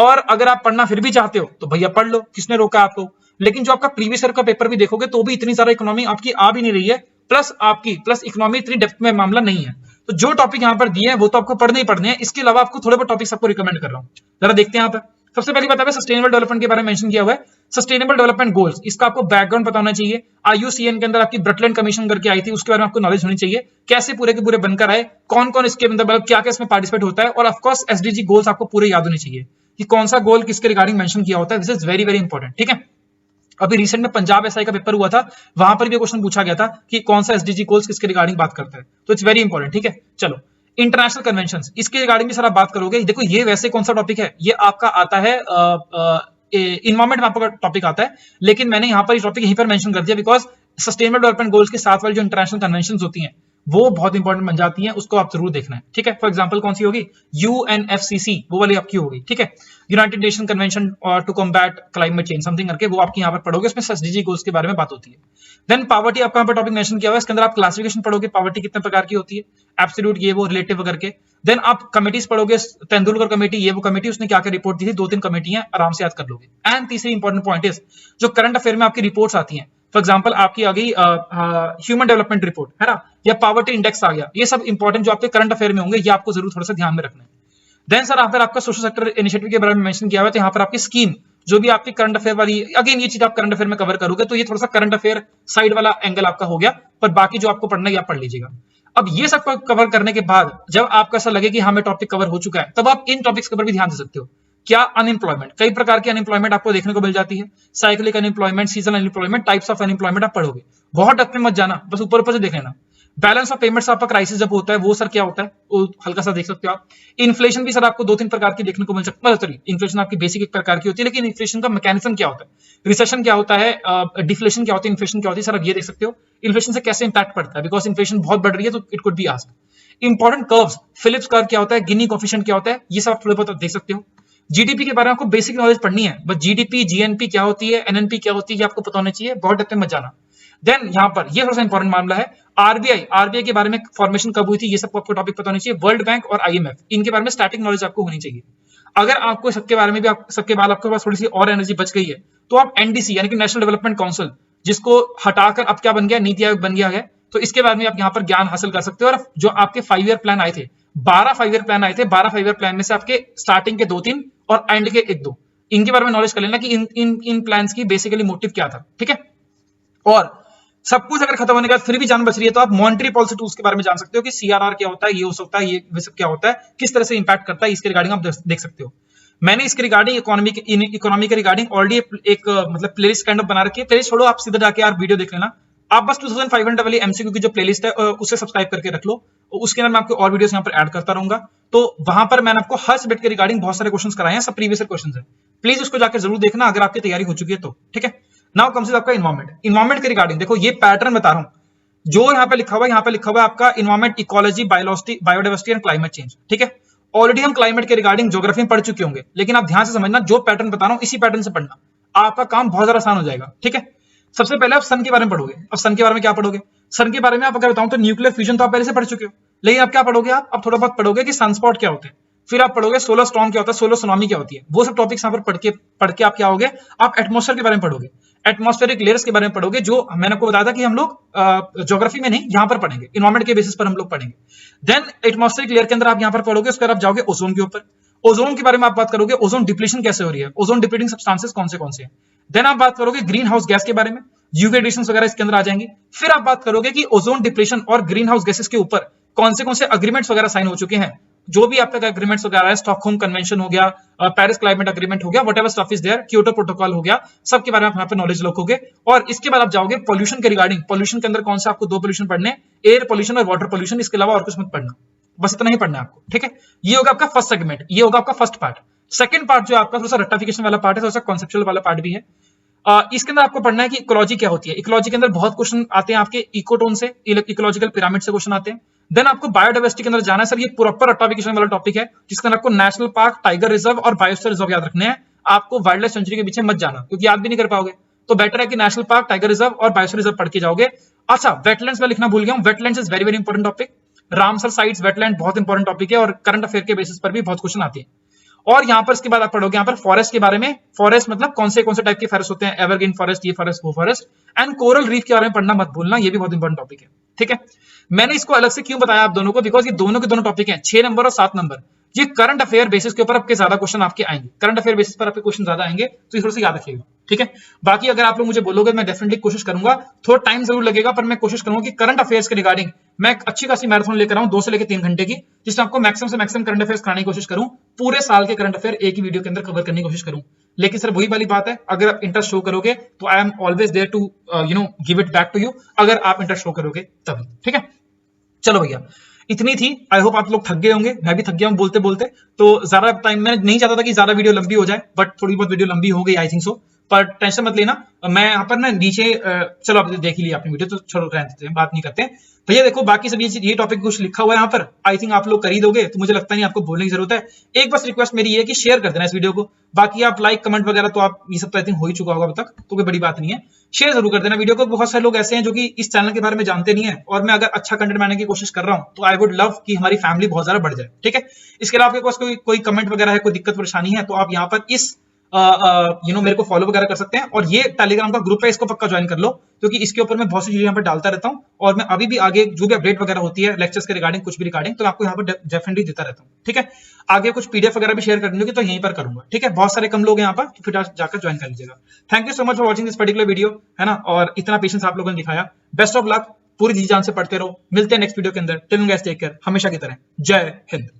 Speaker 1: और अगर आप पढ़ना फिर भी चाहते हो तो भैया पढ़ लो, किसने रोका आपको। लेकिन जो आपका प्रीवियस ईयर का पेपर भी देखोगे तो भी इतनी सारा इकोनॉमी आपकी आ भी नहीं रही है, प्लस इकोनॉमी इतनी डेप्थ में मामला नहीं है। तो जो टॉपिक यहाँ पर दिए हैं वो तो आपको पढ़ने ही पढ़ने हैं, इसके अलावा आपको थोड़े बहुत टॉपिक्स आपको रिकमेंड कर रहा हूँ, जरा देखते हैं यहाँ पर। सबसे पहली बात है सस्टेनेबल डेवलपमेंट के बारे में मेंशन किया हुआ है। सस्टेनेबल डेवलपमेंट गोल्स, इसका आपको बैकग्राउंड पता होना चाहिए। IUCN के अंदर आपकी ब्रटलैंड कमीशन करके आई थी, उसके बारे में आपको नॉलेज होनी चाहिए, कैसे पूरे के पूरे बनकर आए, कौन कौन इसके अंदर मतलब क्या क्या इसमें पार्टिसिपेट होता है, और ऑफकोर्स SDG गोल्स आपको पूरे याद होने चाहिए कि कौन सा गोल किसके रिगार्डिंग मेंशन किया होता है। This is very very important, ठीक है। अभी रिसेंट में पंजाब SI का पेपर हुआ था, वहां पर भी क्वेश्चन पूछा गया था कि कौन सा SDG गोल्स किसके रिगार्डिंग बात करता है, तो इट्स वेरी इंपॉर्टेंट, ठीक है। चलो इंटरनेशनल कन्वेंशंस, इसके रिगार्डिंग भी सर आप बात करोगे। देखो ये वैसे कौन सा टॉपिक है, ये आपका आता है इन्वायरमेंट में आपका टॉपिक आता है, लेकिन मैंने यहाँ पर टॉपिक यहीं पर मेंशन कर दिया बिकॉज सस्टेनेबल डेवलपमेंट गोल्स के साथ वाली जो इंटरनेशनल कन्वेंशंस होती हैं वो बहुत इंपॉर्टेंट बन जाती हैं, उसको आप जरूर देखना है, ठीक है। फॉर एग्जांपल कौन सी होगी, UNFCCC वो वाली आपकी होगी, ठीक है, United Nation convention to combat climate change something करके, वो आपकी यहाँ पर पढ़ोगे, उसमें SDG गोल्स के बारे में बात होती है। देन पावर्टी आपका यहाँ पर टॉपिक मेंशन किया हुआ है, इसके अंदर आप क्लासिफिकेशन पढ़ोगे, पावर्टी कितने प्रकार की होती है, एब्सोल्यूट ये वो रिलेटिव करके। देन आप कमिटीज पढ़ोगे, तेंदुलकर कमेटी ये वो कमेटी, उसने क्या क्या रिपोर्ट दी थी, 2-3 कमेटियां आराम से याद कर लोगे। एंड तीसरी इंपॉर्टेंट पॉइंट इज जो करंट अफेयर में आपकी रिपोर्ट्स आती हैं, फॉर एग्जांपल आपकी आ गई ह्यूमन डेवलपमेंट रिपोर्ट है ना, या पावर्टी इंडेक्स आ गया, ये सब इंपॉर्टेंट जो आपके करंट अफेयर में होंगे, ये आपको जरूर थोड़ा सा ध्यान में रखना है। देन सर यहाँ पर आपका सोशल सेक्टर इनिशिएटिव के बारे में मेंशन किया हुआ है, तो यहाँ पर आपकी स्कीम जो भी आपकी करंट अफेयर वाली, अगेन ये चीज आप करंट अफेयर में कवर करोगे, तो ये थोड़ा सा करंट अफेयर साइड वाला एंगल आपका हो गया, पर बाकी जो आपको पढ़ना है आप पढ़ लीजिएगा। अब ये सब कवर करने के बाद जब आपको ऐसा लगे कि हमें टॉपिक कवर हो चुका है, तब आप इन टॉपिक्स के ऊपर भी ध्यान दे सकते हो। क्या अनएम्प्लॉयमेंट, कई प्रकार की अनएम्प्लॉयमेंट आपको देखने को मिल जाती है, cyclic unemployment, seasonal unemployment, types of unemployment आप पढ़ोगे, बहुत डेप्थ में मत जाना, बस ऊपर ऊपर से देख लेना। बैलेंस ऑफ पेमेंट्स आपका क्राइसिस जब होता है वो सर क्या होता है, वो हल्का सा देख सकते हो आप। इन्फ्लेशन भी सर आपको 2-3 प्रकार की देखने को मिल सकता है, सॉरी इन्फ्लेशन आपकी बेसिक एक प्रकार की होती है, लेकिन इन्फ्लेशन का मैकेनिज्म क्या होता है, रिसेशन क्या होता है, डिफ्लेशन क्या होती है, इन्फ्लेशन क्या होती है, सर आप ये देख सकते हो इन्फ्लेशन से कैसे इंपैक्ट पड़ता है, बिकॉज इन्फ्लेशन बहुत बढ़ रही है, तो it could be asked. Important curves, Phillips curve क्या होता है, गिनी कोएफिशिएंट क्या होता है, ये सब आप थोड़े बहुत देख सकते हो। जीडीपी के बारे में आपको बेसिक नॉलेज पढ़नी है, बस जीडीपी, जीएनपी क्या होती है, एनएनपी क्या होती है, ये आपको पता होना चाहिए, बहुत डेप्थ में मत जाना। देन यहाँ पर ये थोड़ा सा इंपॉर्टेंट मामला है, आरबीआई के बारे में फॉर्मेशन कब हुई थी, ये सब आपको टॉपिक पता होना चाहिए। वर्ल्ड बैंक और IMF, इनके बारे में स्टैटिक नॉलेज आपको होनी चाहिए। अगर आपको सबके बारे में भी सबके बाद आपके पास थोड़ी सी और एनर्जी बच गई है, तो आप NDC यानी कि नेशनल डेवलपमेंट काउंसिल, जिसको हटाकर अब क्या बन गया, नीति आयोग बन गया है, तो इसके बारे में आप यहाँ पर ज्ञान हासिल कर सकते हो। और जो आपके 5 ईयर प्लान आए थे, 12 5 ईयर प्लान आए थे, 12 5 ईयर प्लान में से आपके स्टार्टिंग के 2-3 और एंड के 1-2, इनके बारे में नॉलेज कर लेना कि इन प्लान्स की बेसिकली मोटिव क्या था, ठीक है। और सब कुछ अगर खत्म होने के बाद फिर भी जान बच रही है, तो आप मॉनेटरी पॉलिसी टूल्स के बारे में जान सकते हो कि CRR क्या होता है, ये हो सकता है, ये सब क्या होता है, किस तरह से इंपैक्ट करता है, इसके रिगार्डिंग आप देख सकते हो। मैंने इसके रिगार्डिंग इकोनॉमी के रिगार्डिंग ऑलरेडी एक मतलब प्लेलिस्ट काइंड ऑफ बना रखी है। प्लेलिस्ट छोड़ो, आप सीधा जाके यार वीडियो देख लेना, आप बस 2500 वाली MCQ की जो प्लेलिस्ट है उसे सब्सक्राइब करके रख लो, उसके अंदर मैं आपको और वीडियोस यहाँ पर ऐड करता रहूंगा। तो वहां पर मैंने आपको हर सब्जेक्ट के रिगार्डिंग बहुत सारे क्वेश्चंस कराए हैं, सब प्रीवियस क्वेश्चंस हैं, प्लीज उसको जाकर जरूर देखना अगर आपकी तैयारी हो चुकी है तो, ठीक है। नाउ कम्स आपका इन्वायरमेंट के रिगार्डिंग देखो, ये पैटर्न बता रहा हूं जो यहाँ पे लिखा हुआ है, यहाँ पे लिखा हुआ है आपका environment, ecology, biodiversity and climate change, ठीक है। ऑलरेडी हम क्लाइमेट के रिगार्डिंग ज्योग्राफी में पढ़ चुके होंगे, लेकिन आप ध्यान से समझना, जो पैटर्न बता रहा हूं इसी पैटर्न से पढ़ना, आपका काम बहुत ज्यादा आसान हो जाएगा, ठीक है। सबसे पहले आप सन के बारे में पढ़ोगे। अब सन के बारे में क्या पढ़ोगे, सन के बारे में आप अगर बताऊं तो न्यूक्लियर फ्यूजन तो आप पहले से पढ़ चुके हो, लेकिन आप क्या पढ़ोगे, आप थोड़ा बहुत पढ़ोगे कि सनस्पॉट क्या होते हैं, फिर आप पढ़ोगे सोलर स्टॉर्म क्या होता है, सोलर सुनामी क्या होती है, वो सब टॉपिक्स यहाँ पर पढ़ के आप क्या होगे, आप एटमॉस्फेयर के बारे में पढ़ोगे, एटमॉस्फेरिक लेयर्स के बारे में पढ़ोगे, जो मैंने आपको बताया था कि हम लोग ज्योग्राफी में नहीं यहाँ पर पढ़ेंगे, इन्वायरमेंट के बेसिस पर हम लोग पढ़ेंगे। देन एटमॉस्फेरिक लेयर के अंदर आप यहाँ पर पढ़ोगे, उसके बाद आप जाओगे ओजोन के ऊपर, ओजोन के बारे में आप बात करोगे, ओजोन डिप्लीशन कैसे हो रही है, ओजोन डिप्लीटिंग सब्सटेंसेस कौन से हैं। देन आप बात करोगे ग्रीन हाउस गैस के बारे में, यूवी रेडिएशन वगैरह इसके अंदर आ जाएंगी। फिर आप बात करोगे कि ओजोन डिप्लीशन और ग्रीन हाउस गैसेस के ऊपर कौन से अग्रीमेंट्स वगैरह साइन हो चुके हैं, जो भी आप तक एग्रीमेंट्स वगैरह है, स्टॉकहोम कन्वेंशन हो गया, पेरिस क्लाइमेट एग्रीमेंट हो गया, whatever stuff is there, Kyoto Protocol हो गया, सब के बारे में आप यहाँ पे नॉलेज रखोगे। और इसके बाद आप जाओगे पॉल्यूशन के रिगार्डिंग, पॉल्यूशन के अंदर कौन सा आपको 2 पॉल्यूशन पढ़ने, एयर पॉल्यूशन और वाटर पॉल्यूशन, इसके अलावा और कुछ मत पढ़ना, बस इतना ही पढ़ना है आपको, ठीक है। ये होगा आपका फर्स्ट सेगमेंट, ये होगा आपका फर्स्ट पार्ट। सेकंड पार्ट जो आपका थोड़ा सा रट्टाफिकेशन वाला पार्ट है, थोड़ा सा कॉन्सेप्चुअल वाला पार्ट भी है। इसके अंदर आपको पढ़ना है कि इकोलॉजी क्या होती है। इकोलॉजी के अंदर बहुत क्वेश्चन आते हैं आपके इकोटोन से, इकोलॉजिकल पिरामिड से क्वेश्चन आते हैं। देन आपको बायोडाइवर्सिटी के अंदर जाना है, सर ये प्रॉपर रट्टाफिकेशन वाला टॉपिक है, जिसके अंदर आपको नेशनल पार्क, टाइगर रिजर्व और बायोस्फीयर रिजर्व याद रखने हैं। आपको वाइल्ड लाइफ सेंचुरी के पीछे मत जाना, क्योंकि याद भी नहीं कर पाओगे, तो बेटर है कि नेशनल पार्क, टाइगर रिजर्व और बायोस्फीयर रिजर्व पढ़ के जाओगे। अच्छा, वेटलैंड्स में लिखना भूल गया हूं, wetlands is very very important topic. Ramsar sites wetland बहुत इंपॉर्टेंट टॉपिक है और करंट अफेयर के बेसिस पर भी बहुत क्वेश्चन आते हैं। और यहाँ पर इसके बाद आप पढ़ोगे यहाँ पर फॉरेस्ट के बारे में, फॉरेस्ट मतलब कौन से टाइप के फॉरेस्ट होते हैं, एवरग्रीन फॉरेस्ट, ये फॉरेस्ट, वो फॉरेस्ट, एंड कोरल रीफ के बारे में पढ़ना मत भूलना, ये भी बहुत इंपॉर्टेंट टॉपिक है। ठीक है, मैंने इसको अलग से क्यों बताया आप दोनों को, बिकॉज ये दोनों के दोनों टॉपिक हैं, 6 नंबर और 7 नंबर, ये करंट अफेयर बेसिस के ऊपर आपके ज्यादा क्वेश्चन आपके आएंगे, करंट अफेयर बेसिस पर आपके क्वेश्चन ज्यादा आएंगे, तो ये थोड़ा सा याद रखिएगा। ठीक है, बाकी अगर आप लोग मुझे बोलोगे मैं डेफिनेटली कोशिश करूंगा, थोड़ा टाइम जरूर लगेगा पर मैं कोशिश करूंगा कि करंट अफेयर्स के रिगार्डिंग मैं एक अच्छी खासी मैराथन लेकर आऊं 2 से लेकर 3 घंटे की, जिसमें आपको मैक्सिमम से मैक्सिमम करंट अफेयर्स कराने की कोशिश करूं, पूरे साल के करंट अफेयर एक ही वीडियो के अंदर कवर करने की कोशिश करूं। लेकिन सर वही वाली बात है, अगर आप इंटरेस्ट शो करोगे तो I am always there to give it back to you, अगर आप इंटरेस्ट शो करोगे तभी। ठीक है, चलो भैया इतनी थी, आई होप आप लोग थक गए होंगे, मैं भी थक गया हूं बोलते बोलते, तो ज्यादा टाइम मैं नहीं चाहता था कि ज्यादा वीडियो लंबी हो जाए, बट थोड़ी बहुत वीडियो लंबी हो गई आई थिंक सो, पर टेंशन मत लेना। मैं यहाँ पर ना नीचे चलो आप देख ही लिया अपनी वीडियो, तो छोड़ो रहने देते हैं, बात नहीं करते हैं भैया। देखो बाकी सब ये टॉपिक कुछ लिखा हुआ है यहाँ पर, आई थिंक आप लोग कर ही दोगे, तो मुझे लगता नहीं आपको बोलने की जरूरत है। एक बस रिक्वेस्ट मेरी है कि शेयर कर देना इस वीडियो को, बाकी आप लाइक कमेंट वगैरह तो आप ये सब तो आई थिंक हो ही चुका होगा अब तक, तो कोई बड़ी बात नहीं है, शेयर जरूर कर देना वीडियो को। बहुत सारे लोग ऐसे हैं जो कि इस चैनल के बारे में जानते नहीं है, और मैं अगर अच्छा कंटेंट बनाने की कोशिश कर रहा हूं तो आई वुड लव कि हमारी फैमिली बहुत ज्यादा बढ़ जाए। ठीक है, इसके अलावा आपके पास कोई कमेंट वगैरह है, कोई दिक्कत परेशानी है, तो आप यहाँ पर इस मेरे को फॉलो वगैरह कर सकते हैं, और ये टेलीग्राम का ग्रुप है, इसको पक्का ज्वाइन कर लो, क्योंकि इसके ऊपर मैं बहुत सी चीजें यहाँ पर डालता रहता हूँ, और मैं अभी भी आगे जो भी अपडेट वगैरह होती है लेक्चर्स के रिगार्डिंग, कुछ भी रिगार्डिंग, तो मैं आपको यहाँ पर डेफिनेटली देता रहता हूँ। ठीक है, आगे कुछ पीडीएफ वगैरह भी शेयर करनी होगी तो यहीं पर करूंगा। ठीक है, बहुत सारे कम लोग हैं यहाँ पर, तो फिर जाकर ज्वाइन कर लीजिएगा। Thank you so much for watching this particular video, है ना, और इतना पेशेंस आप लोगों ने दिखाया, बेस्ट ऑफ लक, पूरी जी जान से पढ़ते रहो, मिलते हैं नेक्स्ट वीडियो के अंदर, till then guys take care, हमेशा की तरह, जय हिंद।